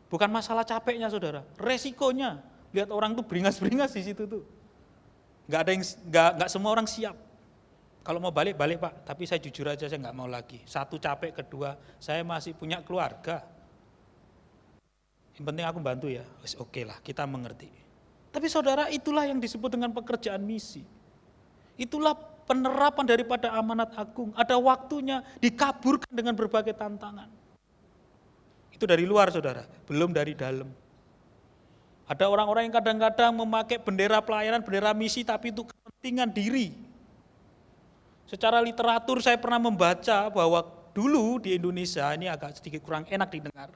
S3: bukan masalah capeknya saudara, resikonya. Lihat orang tuh beringas-beringas di situ tuh. Nggak semua orang siap. Kalau mau balik Pak, tapi saya jujur aja saya nggak mau lagi. Satu capek, kedua saya masih punya keluarga. Yang penting aku bantu ya, oke lah kita mengerti. Tapi saudara itulah yang disebut dengan pekerjaan misi. Itulah penerapan daripada amanat agung. Ada waktunya dikaburkan dengan berbagai tantangan. Itu dari luar saudara, belum dari dalam. Ada orang-orang yang kadang-kadang memakai bendera pelayanan, bendera misi tapi itu kepentingan diri. Secara literatur saya pernah membaca bahwa dulu di Indonesia ini agak sedikit kurang enak didengar,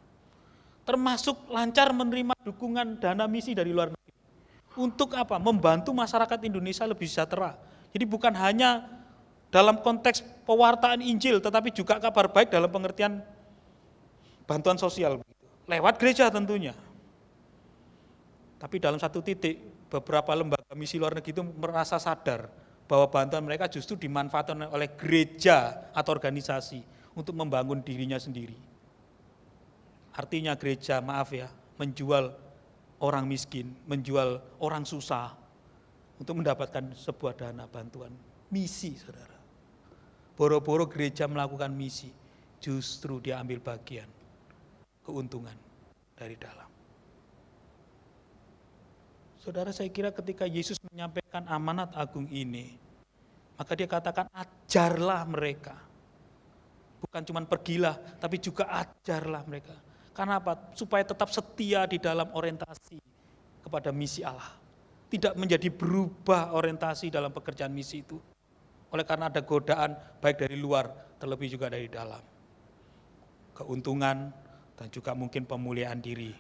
S3: termasuk lancar menerima dukungan dana misi dari luar negeri. Untuk apa? Membantu masyarakat Indonesia lebih sejahtera. Jadi bukan hanya dalam konteks pewartaan Injil, tetapi juga kabar baik dalam pengertian bantuan sosial. Lewat gereja tentunya. Tapi dalam satu titik, beberapa lembaga misi luar negeri itu merasa sadar bahwa bantuan mereka justru dimanfaatkan oleh gereja atau organisasi untuk membangun dirinya sendiri. Artinya gereja, maaf ya, menjual orang miskin, menjual orang susah untuk mendapatkan sebuah dana bantuan misi, saudara. Boro-boro gereja melakukan misi, justru dia ambil bagian keuntungan dari dalam. Saudara, saya kira ketika Yesus menyampaikan amanat agung ini, maka dia katakan ajarlah mereka. Bukan cuma pergilah, tapi juga ajarlah mereka. Karena apa? Supaya tetap setia di dalam orientasi kepada misi Allah. Tidak menjadi berubah orientasi dalam pekerjaan misi itu. Oleh karena ada godaan baik dari luar, terlebih juga dari dalam. Keuntungan dan juga mungkin pemuliaan diri.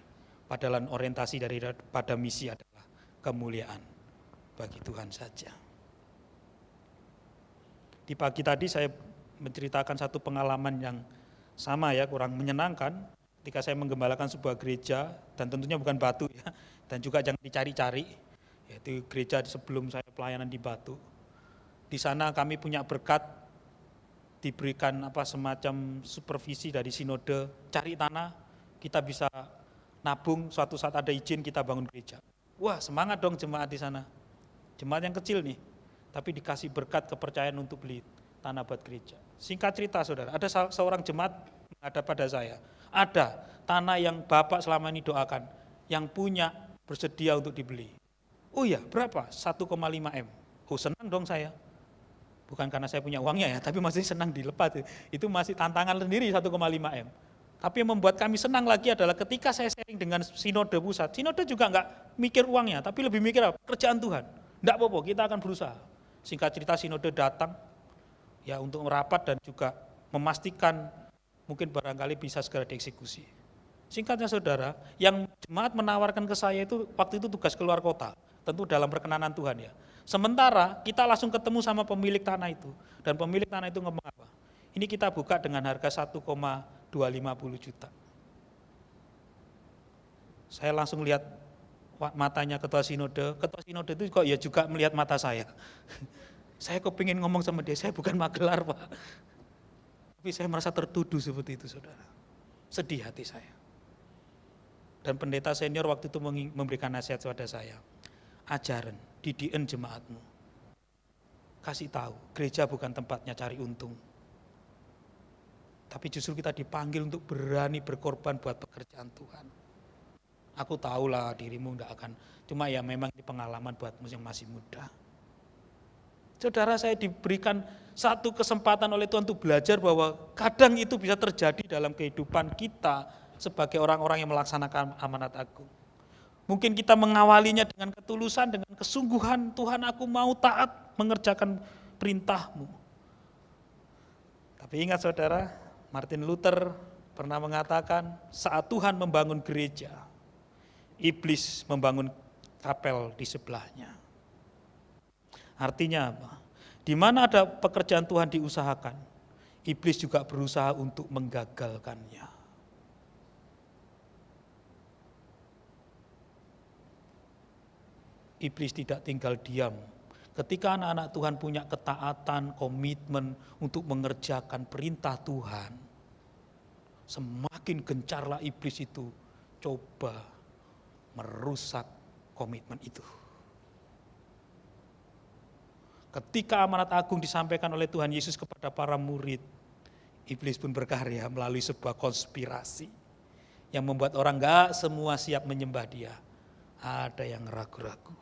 S3: Padahal orientasi daripada misi adalah kemuliaan bagi Tuhan saja. Di pagi tadi saya menceritakan satu pengalaman yang sama ya, kurang menyenangkan ketika saya menggembalakan sebuah gereja, dan tentunya bukan Batu ya, dan juga jangan dicari-cari, yaitu gereja sebelum saya pelayanan di Batu. Di sana kami punya berkat, diberikan semacam supervisi dari sinode, cari tanah, kita bisa nabung, suatu saat ada izin kita bangun gereja. Wah, semangat dong jemaat di sana. Jemaat yang kecil nih, tapi dikasih berkat kepercayaan untuk beli tanah buat gereja. Singkat cerita saudara, ada seorang jemaat menghadap pada saya. Ada tanah yang Bapak selama ini doakan, yang punya bersedia untuk dibeli. Oh ya, berapa? 1,5 M. Oh, senang dong saya. Bukan karena saya punya uangnya ya, tapi masih senang dilepas. Itu masih tantangan sendiri 1,5 M. Tapi yang membuat kami senang lagi adalah ketika saya sharing dengan sinode pusat, sinode juga enggak mikir uangnya, tapi lebih mikir apa? Kerjaan Tuhan. Enggak apa-apa, kita akan berusaha. Singkat cerita sinode datang ya untuk merapat dan juga memastikan mungkin barangkali bisa segera dieksekusi. Singkatnya saudara, yang jemaat menawarkan ke saya itu waktu itu tugas keluar kota, tentu dalam perkenanan Tuhan ya. Sementara kita langsung ketemu sama pemilik tanah itu, dan pemilik tanah itu ngomong apa? Ini kita buka dengan harga 1,250 juta. Saya langsung lihat matanya ketua sinode itu kok ya juga melihat mata saya. Saya kepingin ngomong sama dia, saya bukan magelar Pak. Tapi saya merasa tertuduh seperti itu saudara. Sedih hati saya. Dan pendeta senior waktu itu memberikan nasihat kepada saya. Ajaran, didikan jemaatmu. Kasih tahu, gereja bukan tempatnya cari untung. Tapi justru kita dipanggil untuk berani berkorban buat pekerjaan Tuhan. Aku tahulah dirimu enggak akan, cuma ya memang ini pengalaman buatmu yang masih muda. Saudara, saya diberikan satu kesempatan oleh Tuhan untuk belajar bahwa kadang itu bisa terjadi dalam kehidupan kita sebagai orang-orang yang melaksanakan amanat agung. Mungkin kita mengawalinya dengan ketulusan, dengan kesungguhan, Tuhan aku mau taat mengerjakan perintah-Mu. Tapi ingat saudara, Martin Luther pernah mengatakan saat Tuhan membangun gereja, iblis membangun kapel di sebelahnya. Artinya apa? Di mana ada pekerjaan Tuhan diusahakan, iblis juga berusaha untuk menggagalkannya. Iblis tidak tinggal diam. Ketika anak-anak Tuhan punya ketaatan, komitmen untuk mengerjakan perintah Tuhan, semakin gencarlah iblis itu coba merusak komitmen itu. Ketika amanat agung disampaikan oleh Tuhan Yesus kepada para murid, iblis pun berkarya melalui sebuah konspirasi yang membuat orang enggak semua siap menyembah dia. Ada yang ragu-ragu.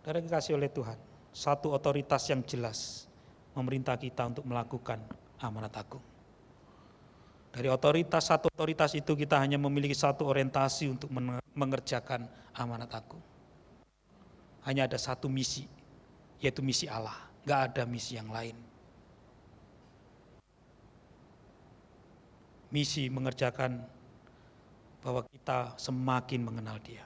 S3: Dari dikasih oleh Tuhan, satu otoritas yang jelas memerintah kita untuk melakukan amanat agung. Dari satu otoritas itu kita hanya memiliki satu orientasi untuk mengerjakan amanat agung. Hanya ada satu misi, yaitu misi Allah. Nggak ada misi yang lain. Misi mengerjakan bahwa kita semakin mengenal Dia.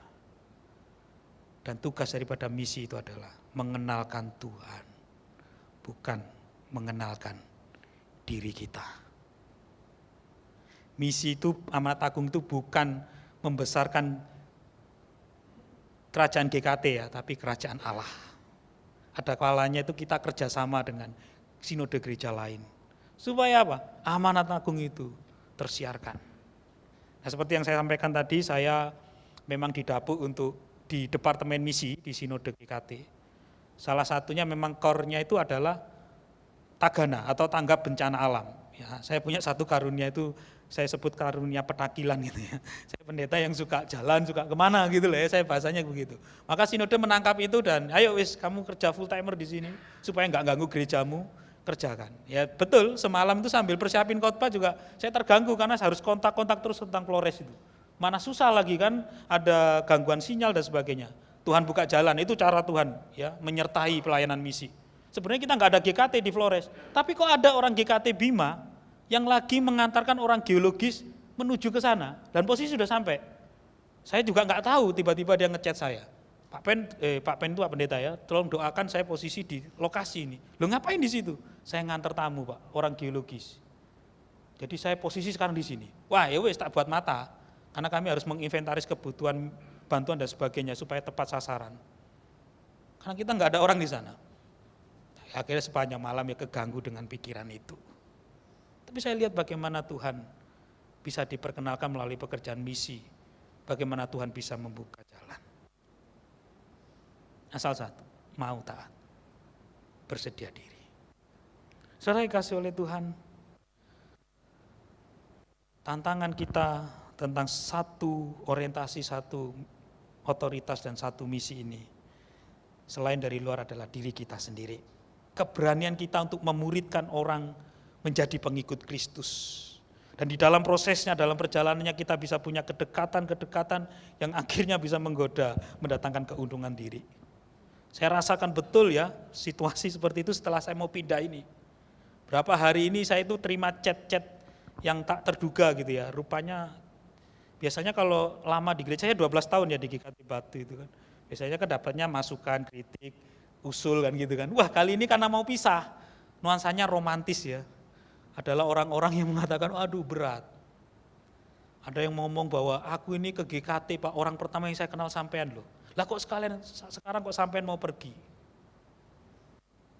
S3: Dan tugas daripada misi itu adalah mengenalkan Tuhan, bukan mengenalkan diri kita. Misi itu, amanat agung itu bukan membesarkan kerajaan GKT ya, tapi kerajaan Allah. Ada kalanya itu kita kerjasama dengan sinode gereja lain. Supaya apa? Amanat agung itu tersiarkan. Nah, seperti yang saya sampaikan tadi, saya memang didapuk untuk di Departemen Misi di Sinode GKT. Salah satunya memang core-nya itu adalah tagana atau tanggap bencana alam. Ya, saya punya satu karunia itu, saya sebut karunia petakilan gitu ya. Saya pendeta yang suka jalan, suka kemana gitu lah ya, saya bahasanya begitu. Maka Sinode menangkap itu dan ayo wis kamu kerja full timer di sini supaya nggak ganggu gerejamu, kerjakan. Ya betul, semalam itu sambil persiapin khotbah juga saya terganggu karena harus kontak-kontak terus tentang Flores itu. Mana susah lagi kan, ada gangguan sinyal dan sebagainya. Tuhan buka jalan, itu cara Tuhan ya menyertai pelayanan misi. Sebenarnya kita nggak ada GKT di Flores, tapi kok ada orang GKT Bima yang lagi mengantarkan orang geologis menuju ke sana dan posisi sudah sampai. Saya juga nggak tahu, tiba-tiba dia ngechat saya. Pak Pen itu Pak Pendeta ya, tolong doakan saya posisi di lokasi ini. Loh ngapain di situ? Saya ngantar tamu Pak, orang geologis. Jadi saya posisi sekarang di sini. Wah ya wes tak buat mata, karena kami harus menginventaris kebutuhan bantuan dan sebagainya supaya tepat sasaran. Karena kita nggak ada orang di sana. Akhirnya sepanjang malam ya keganggu dengan pikiran itu. Tapi saya lihat bagaimana Tuhan bisa diperkenalkan melalui pekerjaan misi. Bagaimana Tuhan bisa membuka jalan. Asal satu, mau taat, bersedia diri. Saudara dikasih oleh Tuhan, tantangan kita tentang satu orientasi, satu otoritas dan satu misi ini, selain dari luar adalah diri kita sendiri. Keberanian kita untuk memuridkan orang menjadi pengikut Kristus. Dan di dalam prosesnya, dalam perjalanannya kita bisa punya kedekatan-kedekatan yang akhirnya bisa menggoda, mendatangkan keuntungan diri. Saya rasakan betul ya situasi seperti itu setelah saya mau pindah ini. Berapa hari ini saya itu terima chat-chat yang tak terduga gitu ya. Rupanya biasanya kalau lama di gereja, saya 12 tahun ya di GKT Batu itu kan. Biasanya kan dapatnya masukan, kritik, usul kan gitu kan. Wah kali ini karena mau pisah, nuansanya romantis ya. Adalah orang-orang yang mengatakan, aduh berat. Ada yang ngomong bahwa aku ini ke GKT Pak, orang pertama yang saya kenal sampean loh. Lah kok sekarang kok sampean mau pergi?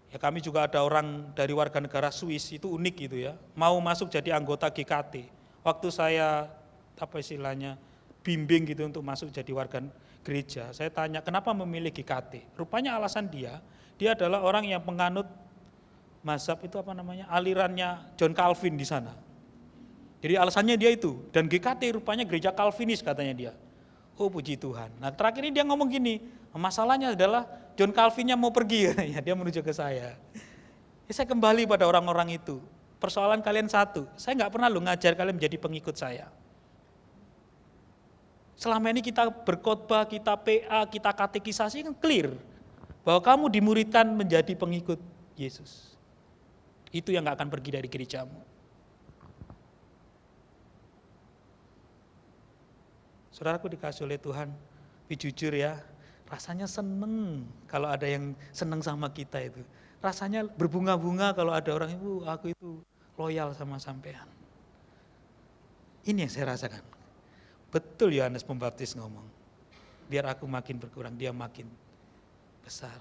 S3: Ya kami juga ada orang dari warga negara Swiss, itu unik gitu ya. Mau masuk jadi anggota GKT. Waktu saya, bimbing gitu untuk masuk jadi warga gereja. Saya tanya, kenapa memilih GKT? Rupanya alasan dia adalah orang yang penganut mazhab itu alirannya John Calvin di sana. Jadi alasannya dia itu, dan GKT rupanya gereja Calvinis katanya dia. Oh puji Tuhan. Nah terakhir ini dia ngomong gini, masalahnya adalah John Calvinnya mau pergi, ya dia menuju ke saya. Ya, saya kembali pada orang-orang itu. Persoalan kalian satu, saya nggak pernah ngajar kalian menjadi pengikut saya. Selama ini kita berkhotbah, kita PA, kita katekisasi kan clear bahwa kamu dimuridkan menjadi pengikut Yesus. Itu yang gak akan pergi dari gerejamu. Saudaraku dikasih oleh Tuhan, tapi jujur ya, rasanya seneng kalau ada yang seneng sama kita itu. Rasanya berbunga-bunga kalau ada orang itu, aku itu loyal sama sampean. Ini yang saya rasakan. Betul Yohanes Pembaptis ngomong, biar aku makin berkurang, dia makin besar.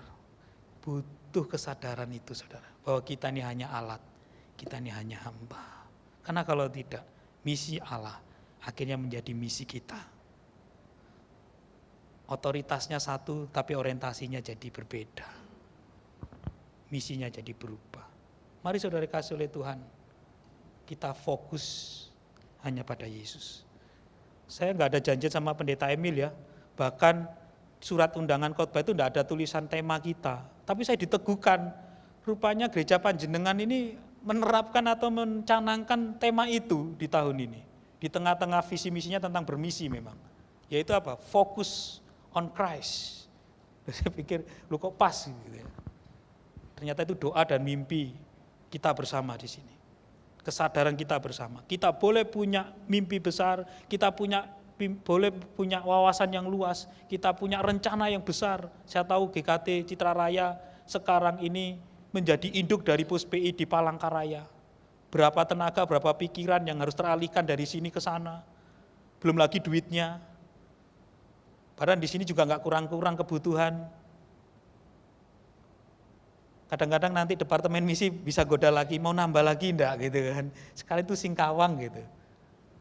S3: Butuh kesadaran itu saudara, bahwa kita ini hanya alat, kita ini hanya hamba. Karena kalau tidak, misi Allah akhirnya menjadi misi kita. Otoritasnya satu, tapi orientasinya jadi berbeda. Misinya jadi berubah. Mari saudara kasih oleh Tuhan, kita fokus hanya pada Yesus. Saya nggak ada janji sama pendeta Emil ya, bahkan surat undangan khotbah itu enggak ada tulisan tema kita. Tapi saya diteguhkan, rupanya gereja Panjenengan ini menerapkan atau mencanangkan tema itu di tahun ini. Di tengah-tengah visi misinya tentang bermisi memang. Yaitu apa? Focus on Christ. Saya pikir, lu kok pas gitu ya. Ternyata itu doa dan mimpi kita bersama di sini. Kesadaran kita bersama. Kita boleh punya mimpi besar, kita boleh punya wawasan yang luas, kita punya rencana yang besar. Saya tahu GKT Citra Raya sekarang ini menjadi induk dari PUSPI di Palangkaraya. Berapa tenaga, berapa pikiran yang harus teralihkan dari sini ke sana. Belum lagi duitnya. Padahal di sini juga nggak kurang-kurang kebutuhan. Kadang-kadang nanti departemen misi bisa goda lagi, mau nambah lagi enggak gitu kan. Sekali itu Singkawang gitu.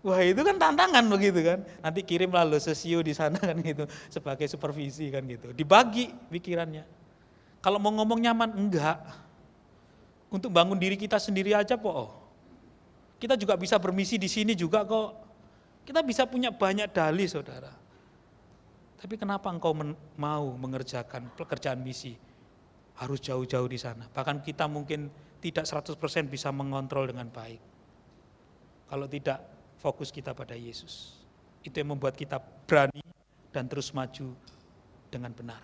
S3: Wah itu kan tantangan begitu kan. Nanti kirimlah lo sesio di sana kan gitu, sebagai supervisi kan gitu. Dibagi pikirannya. Kalau mau ngomong nyaman, enggak. Untuk bangun diri kita sendiri aja kok. Kita juga bisa bermisi di sini juga kok. Kita bisa punya banyak dalih saudara. Tapi kenapa engkau mau mengerjakan pekerjaan misi? Harus jauh-jauh di sana. Bahkan kita mungkin tidak 100% bisa mengontrol dengan baik. Kalau tidak fokus kita pada Yesus. Itu yang membuat kita berani dan terus maju dengan benar.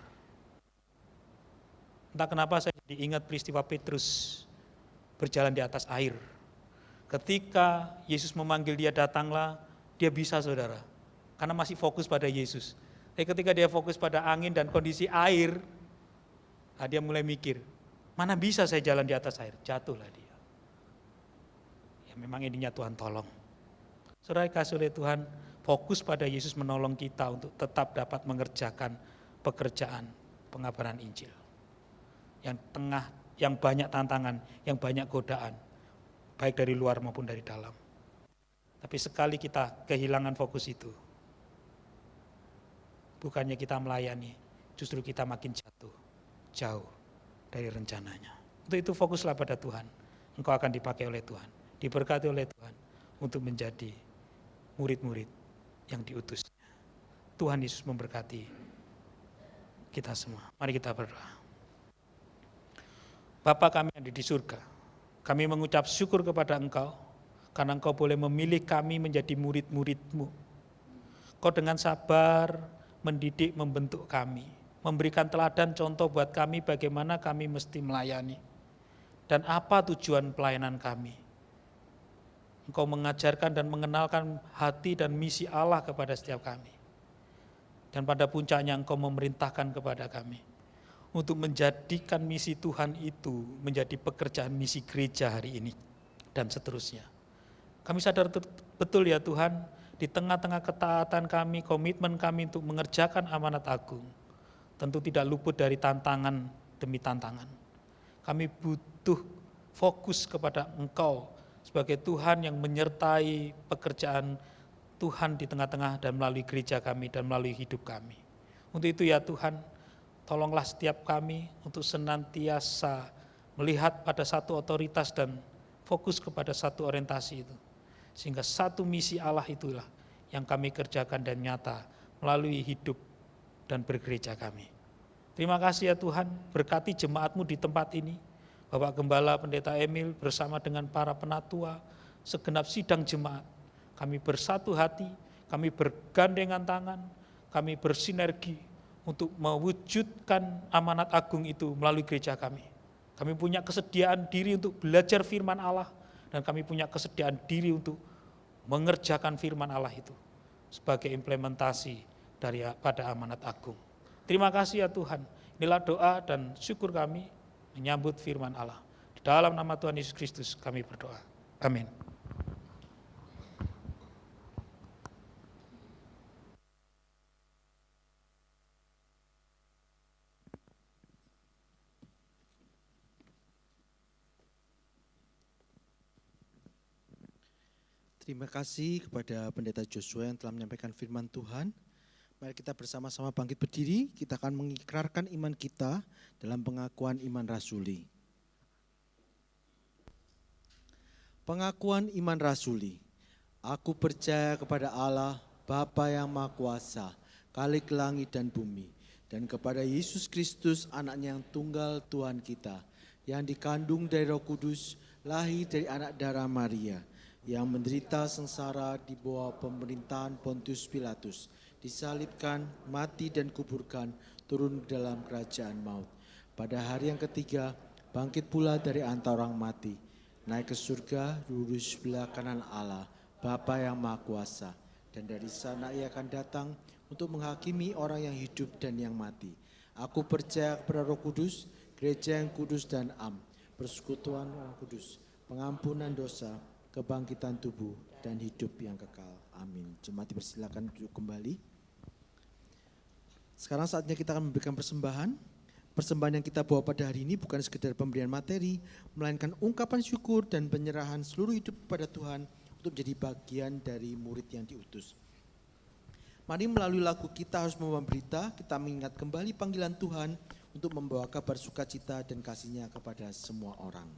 S3: Entah kenapa saya jadi ingat peristiwa Petrus berjalan di atas air. Ketika Yesus memanggil dia, datanglah, dia bisa saudara. Karena masih fokus pada Yesus. Tapi ketika dia fokus pada angin dan kondisi air, dia mulai mikir, mana bisa saya jalan di atas air? Jatuhlah dia. Ya memang ininya Tuhan tolong. Saudara kasih oleh Tuhan, fokus pada Yesus menolong kita untuk tetap dapat mengerjakan pekerjaan pengabaran Injil. Yang banyak tantangan, yang banyak godaan, baik dari luar maupun dari dalam. Tapi sekali kita kehilangan fokus itu, bukannya kita melayani, justru kita makin jauh dari rencananya. Untuk itu fokuslah pada Tuhan. Engkau akan dipakai oleh Tuhan, diberkati oleh Tuhan untuk menjadi murid-murid yang diutusnya. Tuhan Yesus memberkati kita semua. Mari kita berdoa. Bapa kami yang ada di surga, kami mengucap syukur kepada Engkau karena Engkau boleh memilih kami menjadi murid-murid-Mu. Kau dengan sabar mendidik, membentuk kami, memberikan teladan contoh buat kami bagaimana kami mesti melayani dan apa tujuan pelayanan kami. Engkau mengajarkan dan mengenalkan hati dan misi Allah kepada setiap kami. Dan pada puncaknya Engkau memerintahkan kepada kami untuk menjadikan misi Tuhan itu menjadi pekerjaan misi gereja hari ini dan seterusnya. Kami sadar betul ya Tuhan, di tengah-tengah ketaatan kami, komitmen kami untuk mengerjakan amanat agung, tentu tidak luput dari tantangan demi tantangan. Kami butuh fokus kepada Engkau sebagai Tuhan yang menyertai pekerjaan Tuhan di tengah-tengah dan melalui gereja kami dan melalui hidup kami. Untuk itu ya Tuhan, tolonglah setiap kami untuk senantiasa melihat pada satu otoritas dan fokus kepada satu orientasi itu. Sehingga satu misi Allah itulah yang kami kerjakan dan nyata melalui hidup dan bergereja kami. Terima kasih ya Tuhan, berkati jemaat-Mu di tempat ini. Bapak Gembala Pendeta Emil bersama dengan para penatua, segenap sidang jemaat. Kami bersatu hati, kami bergandengan tangan, kami bersinergi untuk mewujudkan amanat agung itu melalui gereja kami. Kami punya kesediaan diri untuk belajar firman Allah, dan kami punya kesediaan diri untuk mengerjakan firman Allah itu sebagai implementasi daripada amanat agung. Terima kasih ya Tuhan, inilah doa dan syukur kami menyambut firman Allah. Di dalam nama Tuhan Yesus Kristus kami berdoa. Amin.
S1: Terima kasih kepada Pendeta Joshua yang telah menyampaikan firman Tuhan. Mari kita bersama-sama bangkit berdiri, kita akan mengikrarkan iman kita dalam pengakuan iman rasuli. Pengakuan iman rasuli. Aku percaya kepada Allah, Bapa yang Maha Kuasa, Khalik langit dan bumi, dan kepada Yesus Kristus, anaknya yang tunggal Tuhan kita, yang dikandung dari Roh Kudus, lahir dari anak darah Maria, yang menderita sengsara di bawah pemerintahan Pontius Pilatus, disalibkan, mati dan kuburkan, turun ke dalam kerajaan maut. Pada hari yang ketiga, bangkit pula dari antara orang mati, naik ke surga, duduk sebelah kanan Allah, Bapa yang Maha Kuasa. Dan dari sana ia akan datang untuk menghakimi orang yang hidup dan yang mati. Aku percaya kepada Roh Kudus, gereja yang kudus dan am, persekutuan orang kudus, pengampunan dosa, kebangkitan tubuh, dan hidup yang kekal. Amin. Jemaat dipersilakan duduk kembali. Sekarang saatnya kita akan memberikan persembahan. Persembahan yang kita bawa pada hari ini bukan sekedar pemberian materi, melainkan ungkapan syukur dan penyerahan seluruh hidup kepada Tuhan untuk menjadi bagian dari murid yang diutus. Mari melalui lagu Kita Harus Membawa Berita, kita mengingat kembali panggilan Tuhan untuk membawa kabar sukacita dan kasih-Nya kepada semua orang.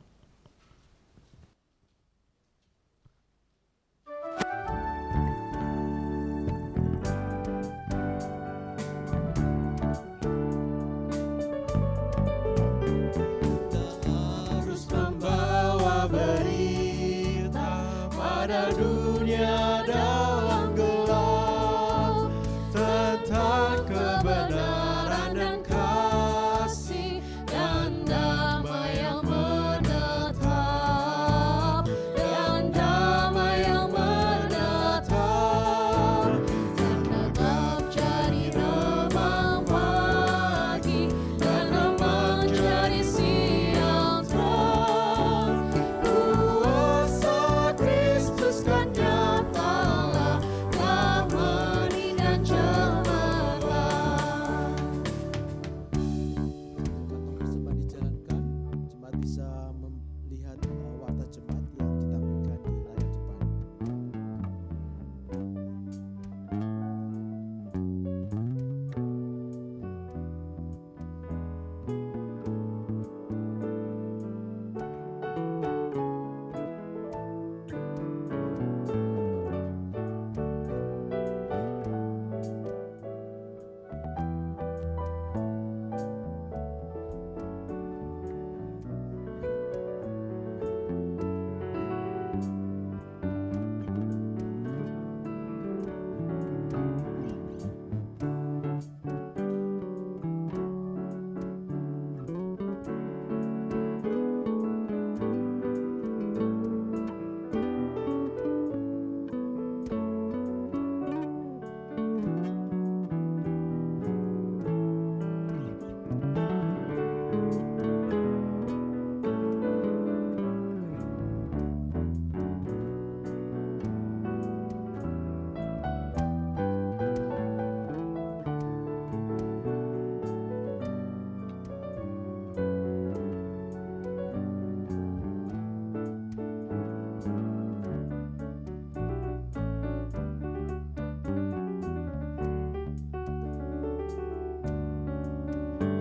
S2: Pada dunia dalam gelap, tentang kebenaran dan kasih dan damai yang menetap, dan damai yang menetap. Menetap jadi remang pagi, dan remang jadi siang terang. Kuasa Kristus kan nyatalah, damai dan cemerlang.
S1: Persembahan dijalankan, jemaat bisa melihat warta jemaat yang ditampilkan di layar depan.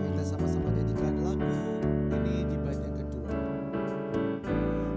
S1: Kita sama-sama nyanyikan lagu ini di bait yang kedua.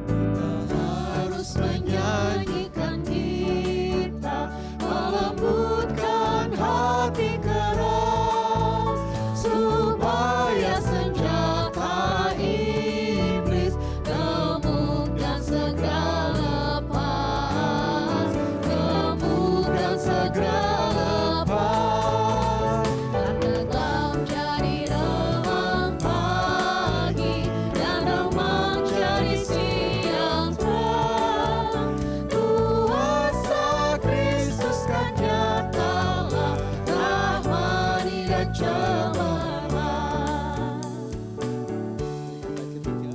S2: Kita harus menyanyikan, kita melembutkan hati keras, supaya senjata iblis gemuk dan segera lepas, gemuk dan segera lepas. Dan gelap jadi remang pagi, dan remang jadi siang terang. Kuasa Kristus kan nyatalah, rahmani dan cemerlang.
S1: Bait ketiga.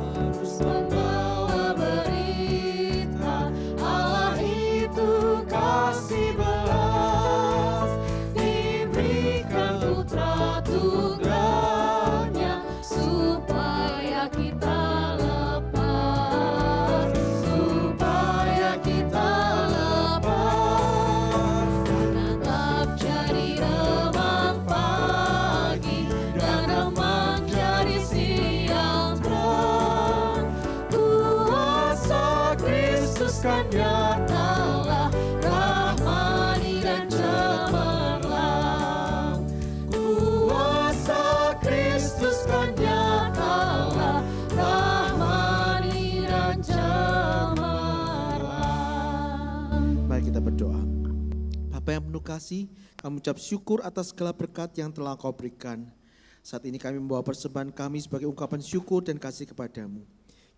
S2: Harus membawa berita, Allah itu kasih belas, diberikan putra tunggalnya, supaya kita lepas, supaya kita lepas. Menatap jadi remang pagi, dan remang jadi siang terang. Kuasa Kristus kan nyatalah, rahmani dan cemerlang. Kuasa Kristus kan nyatalah, rahmani dan cemerlang.
S1: Mari kita berdoa. Bapa yang penuh kasih, kami ucap syukur atas segala berkat yang telah Kau berikan. Saat ini kami membawa persembahan kami sebagai ungkapan syukur dan kasih kepadamu.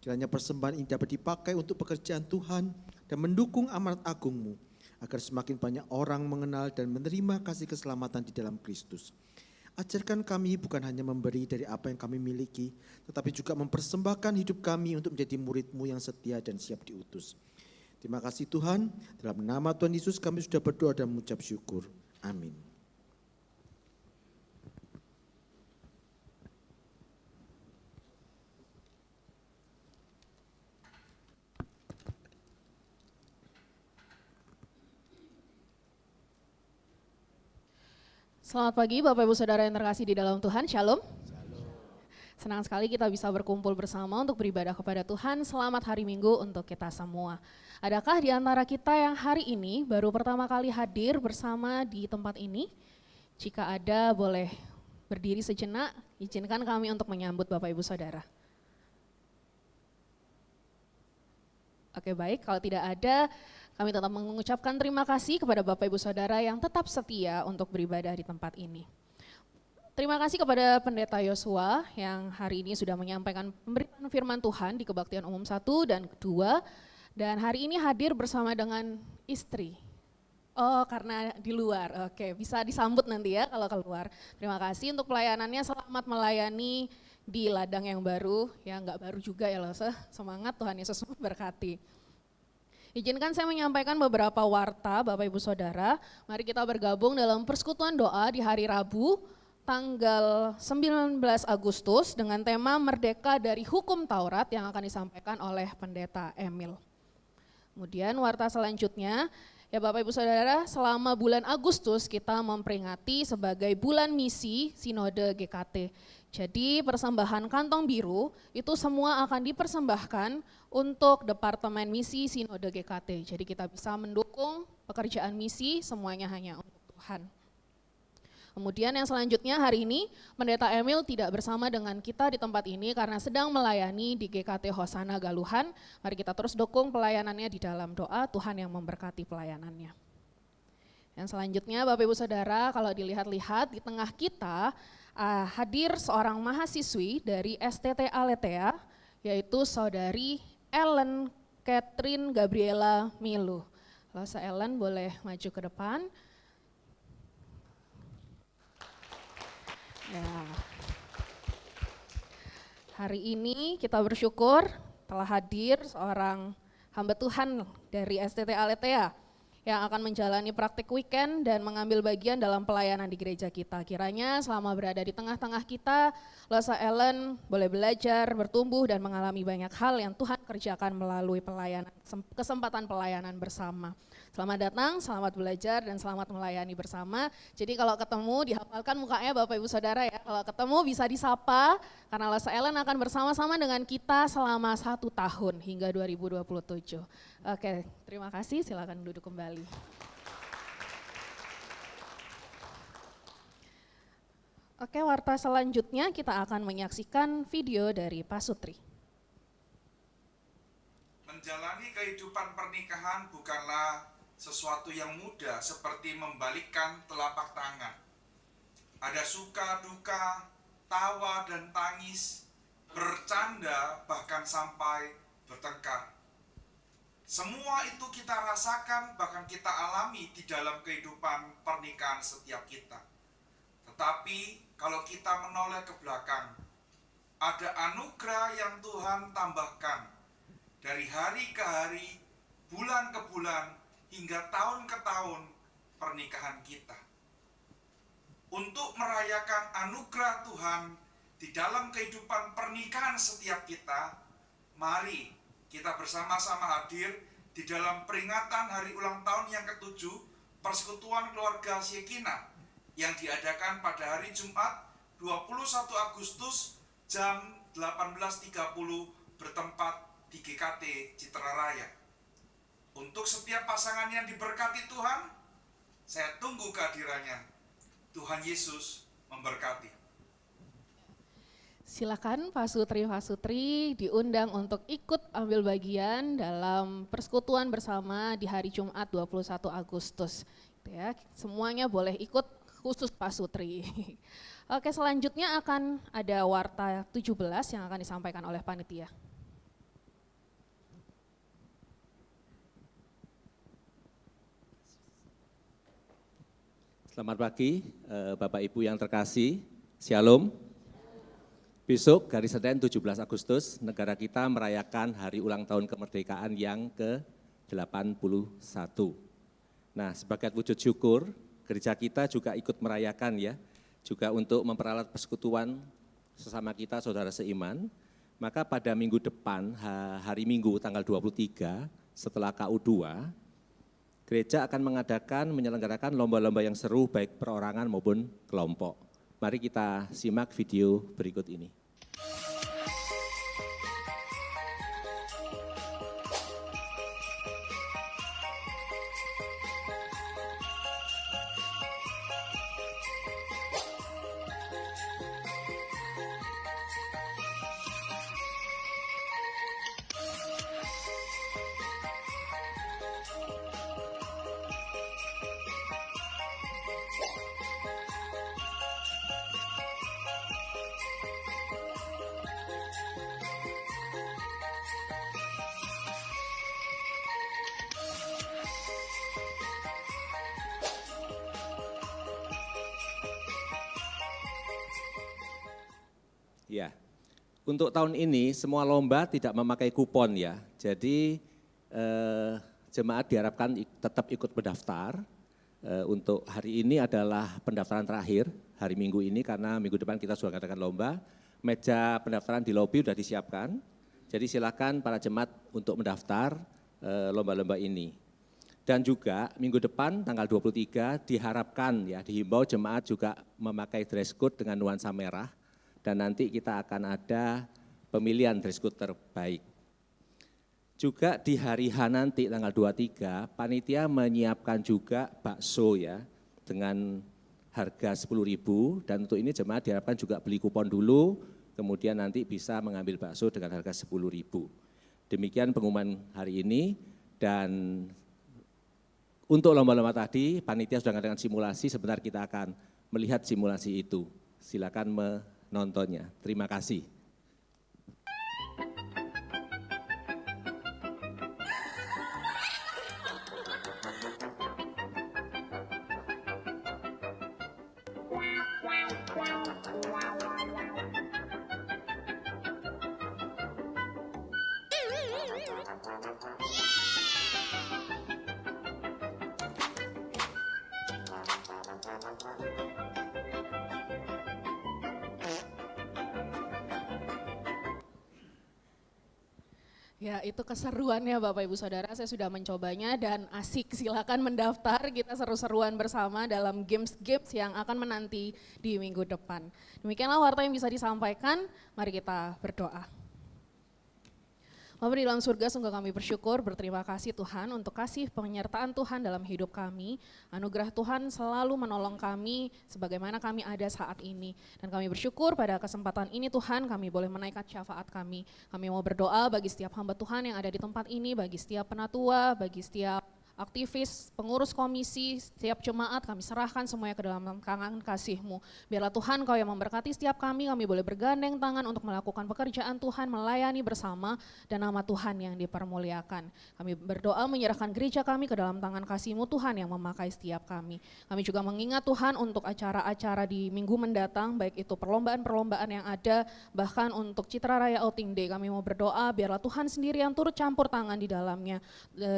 S1: Kiranya persembahan ini dapat dipakai untuk pekerjaan Tuhan dan mendukung amanat agung-Mu, agar semakin banyak orang mengenal dan menerima kasih keselamatan di dalam Kristus. Ajarkan kami bukan hanya memberi dari apa yang kami miliki, tetapi juga mempersembahkan hidup kami untuk menjadi murid-Mu yang setia dan siap diutus. Terima kasih Tuhan, dalam nama Tuhan Yesus kami sudah berdoa dan mengucap syukur. Amin.
S4: Selamat pagi Bapak Ibu Saudara yang terkasih di dalam Tuhan, Shalom. Senang sekali kita bisa berkumpul bersama untuk beribadah kepada Tuhan. Selamat hari Minggu untuk kita semua. Adakah di antara kita yang hari ini baru pertama kali hadir bersama di tempat ini? Jika ada, boleh berdiri sejenak, izinkan kami untuk menyambut Bapak Ibu Saudara. Oke baik, kalau tidak ada, kami tetap mengucapkan terima kasih kepada Bapak Ibu Saudara yang tetap setia untuk beribadah di tempat ini. Terima kasih kepada Pendeta Yosua yang hari ini sudah menyampaikan pemberitaan firman Tuhan di Kebaktian Umum 1 dan 2. Dan hari ini hadir bersama dengan istri. Oh karena di luar, oke bisa disambut nanti ya kalau keluar. Terima kasih untuk pelayanannya, selamat melayani di ladang yang baru. Ya enggak baru juga ya loh, semangat Tuhan Yesus memberkati. Izinkan saya menyampaikan beberapa warta Bapak Ibu Saudara. Mari kita bergabung dalam persekutuan doa di hari Rabu tanggal 19 Agustus dengan tema Merdeka dari Hukum Taurat yang akan disampaikan oleh Pendeta Emil. Kemudian warta selanjutnya, ya Bapak Ibu Saudara, selama bulan Agustus kita memperingati sebagai bulan misi Sinode GKT. Jadi persembahan kantong biru itu semua akan dipersembahkan untuk Departemen Misi Sinode GKT. Jadi kita bisa mendukung pekerjaan misi semuanya hanya untuk Tuhan. Kemudian yang selanjutnya hari ini Pendeta Emil tidak bersama dengan kita di tempat ini karena sedang melayani di GKT Hosana Galuhan. Mari kita terus dukung pelayanannya di dalam doa, Tuhan yang memberkati pelayanannya. Yang selanjutnya Bapak Ibu Saudara, kalau dilihat-lihat di tengah kita hadir seorang mahasiswi dari STT Aletea, yaitu Saudari Ellen Catherine Gabriela Milu. Kalau Ellen boleh maju ke depan. Ya. Hari ini kita bersyukur telah hadir seorang hamba Tuhan dari STT Aletea yang akan menjalani praktik weekend dan mengambil bagian dalam pelayanan di gereja kita. Kiranya selama berada di tengah-tengah kita, Losa Ellen boleh belajar, bertumbuh dan mengalami banyak hal yang Tuhan kerjakan melalui pelayanan, kesempatan pelayanan bersama. Selamat datang, selamat belajar dan selamat melayani bersama. Jadi kalau ketemu dihafalkan mukanya Bapak Ibu Saudara ya. Kalau ketemu bisa disapa karena Losa Ellen akan bersama-sama dengan kita selama 1 tahun hingga 2027. Oke, terima kasih, silakan duduk kembali. Oke, warta selanjutnya kita akan menyaksikan video dari Pak Sutri.
S5: Menjalani kehidupan pernikahan bukanlah sesuatu yang mudah seperti membalikkan telapak tangan. Ada suka, duka, tawa dan tangis, bercanda bahkan sampai bertengkar. Semua itu kita rasakan bahkan kita alami di dalam kehidupan pernikahan setiap kita. Tetapi kalau kita menoleh ke belakang, ada anugerah yang Tuhan tambahkan dari hari ke hari, bulan ke bulan, hingga tahun ke tahun pernikahan kita. Untuk merayakan anugerah Tuhan di dalam kehidupan pernikahan setiap kita, mari kita bersama-sama hadir di dalam peringatan hari ulang tahun yang ke-7 Persekutuan Keluarga Shekinah yang diadakan pada hari Jumat 21 Agustus jam 18.30 bertempat di GKT Citra Raya. Untuk setiap pasangan yang diberkati Tuhan, saya tunggu kehadirannya. Tuhan Yesus memberkati.
S4: Silakan Pak Sutri diundang untuk ikut ambil bagian dalam persekutuan bersama di hari Jumat 21 Agustus. Gitu ya. Semuanya boleh ikut khusus Pak Sutri. Oke, selanjutnya akan ada warta 17 yang akan disampaikan oleh panitia.
S6: Selamat pagi, Bapak Ibu yang terkasih, Shalom. Besok hari Senin 17 Agustus, negara kita merayakan hari ulang tahun kemerdekaan yang ke-81. Nah, sebagai wujud syukur, gereja kita juga ikut merayakan ya, juga untuk memperalat persekutuan sesama kita saudara seiman. Maka pada minggu depan, hari Minggu tanggal 23 setelah KU2, gereja akan menyelenggarakan lomba-lomba yang seru baik perorangan maupun kelompok. Mari kita simak video berikut ini. Ya, untuk tahun ini semua lomba tidak memakai kupon ya, jadi jemaat diharapkan tetap ikut mendaftar. Untuk hari ini adalah pendaftaran terakhir, hari Minggu ini karena minggu depan kita sudah mengadakan lomba. Meja pendaftaran di lobi sudah disiapkan, jadi silakan para jemaat untuk mendaftar lomba-lomba ini. Dan juga minggu depan tanggal 23 diharapkan ya, dihimbau jemaat juga memakai dress code dengan nuansa merah. Dan nanti kita akan ada pemilihan dress code terbaik. Juga di hari H nanti tanggal 23, panitia menyiapkan juga bakso ya, dengan harga 10.000 dan untuk ini jemaat diharapkan juga beli kupon dulu, kemudian nanti bisa mengambil bakso dengan harga 10.000. Demikian pengumuman hari ini dan untuk lomba-lomba tadi, panitia sudah mengadakan simulasi, sebentar kita akan melihat simulasi itu. Silakan menontonnya. Terima kasih.
S4: Ya, itu keseruannya Bapak Ibu Saudara, saya sudah mencobanya dan asik, silakan mendaftar, kita seru-seruan bersama dalam games-games yang akan menanti di minggu depan. Demikianlah warta yang bisa disampaikan, mari kita berdoa. Bapa di dalam surga, sungguh kami bersyukur, berterima kasih Tuhan untuk kasih penyertaan Tuhan dalam hidup kami. Anugerah Tuhan selalu menolong kami sebagaimana kami ada saat ini. Dan kami bersyukur pada kesempatan ini Tuhan kami boleh menaikkan syafaat kami. Kami mau berdoa bagi setiap hamba Tuhan yang ada di tempat ini, bagi setiap penatua, bagi setiap aktivis, pengurus komisi, setiap jemaat kami serahkan semuanya ke dalam tangan kasih-Mu. Biarlah Tuhan Kau yang memberkati setiap kami boleh bergandeng tangan untuk melakukan pekerjaan Tuhan, melayani bersama dan nama Tuhan yang dipermuliakan. Kami berdoa menyerahkan gereja kami ke dalam tangan kasih-Mu Tuhan yang memakai setiap kami. Kami juga mengingat Tuhan untuk acara-acara di minggu mendatang, baik itu perlombaan-perlombaan yang ada, bahkan untuk Citra Raya Outing Day. Kami mau berdoa biarlah Tuhan sendiri yang turut campur tangan di dalamnya.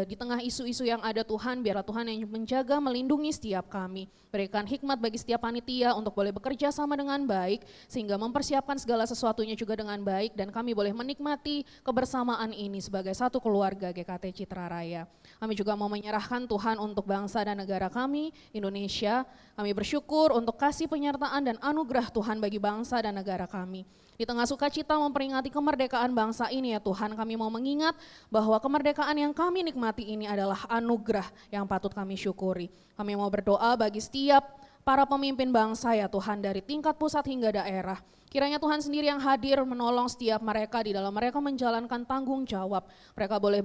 S4: Di tengah isu-isu yang ada Tuhan, biarlah Tuhan yang menjaga, melindungi setiap kami. Berikan hikmat bagi setiap panitia untuk boleh bekerja sama dengan baik, sehingga mempersiapkan segala sesuatunya juga dengan baik, dan kami boleh menikmati kebersamaan ini sebagai satu keluarga GKT Citra Raya. Kami juga mau menyerahkan Tuhan untuk bangsa dan negara kami, Indonesia. Kami bersyukur untuk kasih penyertaan dan anugerah Tuhan bagi bangsa dan negara kami. Di tengah sukacita memperingati kemerdekaan bangsa ini ya Tuhan, kami mau mengingat bahwa kemerdekaan yang kami nikmati ini adalah anugerah yang patut kami syukuri. Kami mau berdoa bagi setiap para pemimpin bangsa ya Tuhan, dari tingkat pusat hingga daerah. Kiranya Tuhan sendiri yang hadir menolong setiap mereka di dalam mereka menjalankan tanggung jawab. Mereka boleh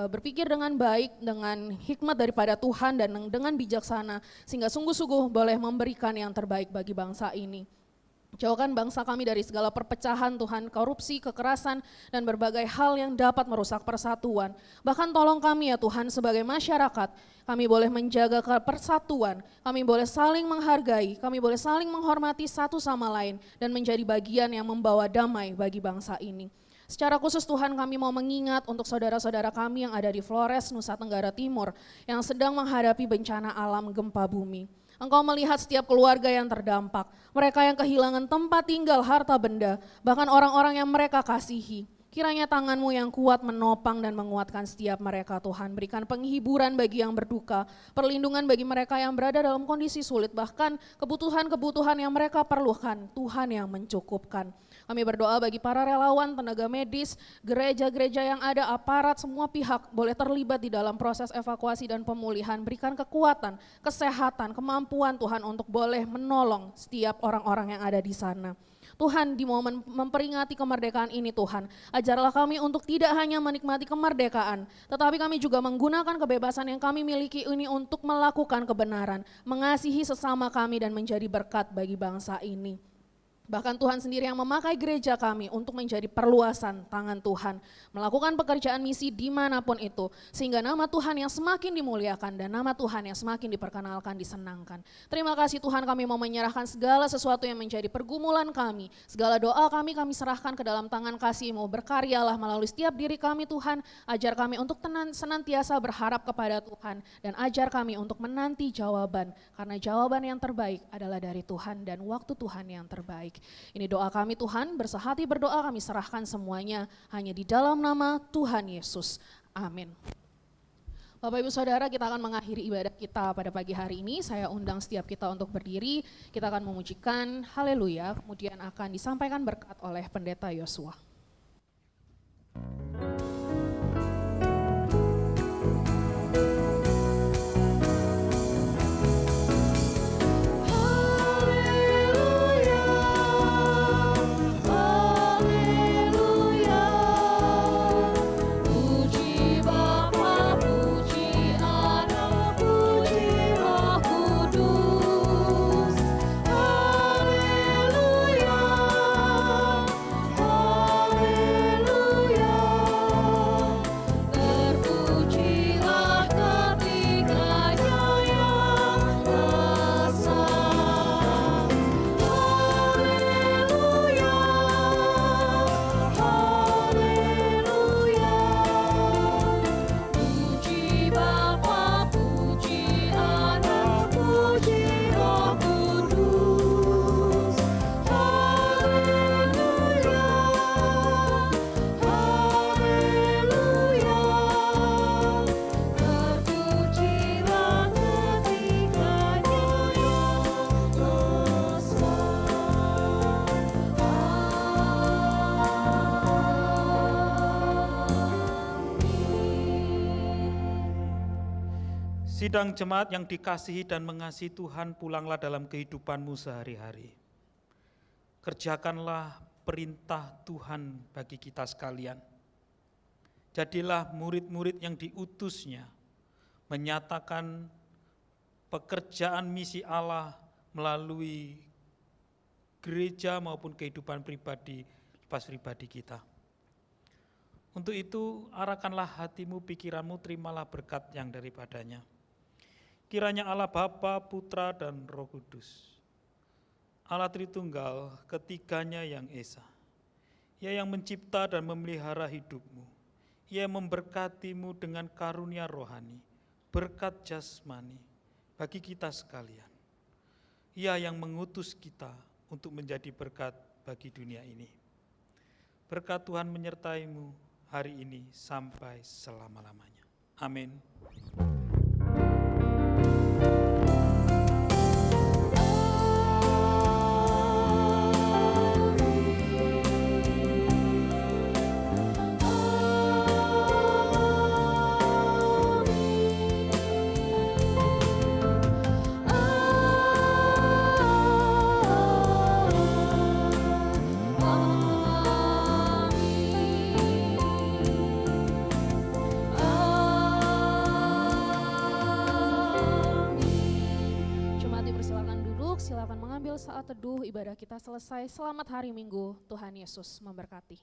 S4: berpikir dengan baik, dengan hikmat daripada Tuhan dan dengan bijaksana, sehingga sungguh-sungguh boleh memberikan yang terbaik bagi bangsa ini. Jauhkan bangsa kami dari segala perpecahan Tuhan, korupsi, kekerasan, dan berbagai hal yang dapat merusak persatuan. Bahkan tolong kami ya Tuhan sebagai masyarakat, kami boleh menjaga persatuan, kami boleh saling menghargai, kami boleh saling menghormati satu sama lain, dan menjadi bagian yang membawa damai bagi bangsa ini. Secara khusus Tuhan kami mau mengingat untuk saudara-saudara kami yang ada di Flores, Nusa Tenggara Timur, yang sedang menghadapi bencana alam gempa bumi. Engkau melihat setiap keluarga yang terdampak, mereka yang kehilangan tempat tinggal, harta benda, bahkan orang-orang yang mereka kasihi. Kiranya tangan-Mu yang kuat menopang dan menguatkan setiap mereka Tuhan. Berikan penghiburan bagi yang berduka, perlindungan bagi mereka yang berada dalam kondisi sulit, bahkan kebutuhan-kebutuhan yang mereka perlukan, Tuhan yang mencukupkan. Kami berdoa bagi para relawan, tenaga medis, gereja-gereja yang ada, aparat, semua pihak boleh terlibat di dalam proses evakuasi dan pemulihan. Berikan kekuatan, kesehatan, kemampuan Tuhan untuk boleh menolong setiap orang-orang yang ada di sana. Tuhan, di momen memperingati kemerdekaan ini Tuhan, ajarlah kami untuk tidak hanya menikmati kemerdekaan, tetapi kami juga menggunakan kebebasan yang kami miliki ini untuk melakukan kebenaran, mengasihi sesama kami dan menjadi berkat bagi bangsa ini. Bahkan Tuhan sendiri yang memakai gereja kami untuk menjadi perluasan tangan Tuhan, melakukan pekerjaan misi dimanapun itu, sehingga nama Tuhan yang semakin dimuliakan dan nama Tuhan yang semakin diperkenalkan, disenangkan. Terima kasih Tuhan, kami mau menyerahkan segala sesuatu yang menjadi pergumulan kami, segala doa kami serahkan ke dalam tangan kasih-Mu. Berkaryalah melalui setiap diri kami Tuhan, ajar kami untuk senantiasa berharap kepada Tuhan, dan ajar kami untuk menanti jawaban, karena jawaban yang terbaik adalah dari Tuhan dan waktu Tuhan yang terbaik. Ini doa kami Tuhan, bersehati berdoa kami serahkan semuanya hanya di dalam nama Tuhan Yesus. Amin. Bapak Ibu Saudara, kita akan mengakhiri ibadah kita pada pagi hari ini. Saya undang setiap kita untuk berdiri, kita akan memujikan haleluya, kemudian akan disampaikan berkat oleh Pendeta Yosua.
S3: Sidang jemaat yang dikasihi dan mengasihi Tuhan, pulanglah dalam kehidupanmu sehari-hari. Kerjakanlah perintah Tuhan bagi kita sekalian. Jadilah murid-murid yang diutusnya, menyatakan pekerjaan misi Allah melalui gereja maupun kehidupan pribadi, lepas pribadi kita. Untuk itu, arahkanlah hatimu, pikiranmu, terimalah berkat yang daripadanya. Kiranya Allah Bapa, Putra, dan Roh Kudus, Allah Tritunggal, ketiganya yang esa, Ia yang mencipta dan memelihara hidupmu, Ia memberkatimu dengan karunia rohani, berkat jasmani bagi kita sekalian. Ia yang mengutus kita untuk menjadi berkat bagi dunia ini. Berkat Tuhan menyertaimu hari ini sampai selama-lamanya. Amin.
S4: silakan mengambil saat teduh, ibadah kita selesai. Selamat hari Minggu, Tuhan Yesus memberkati.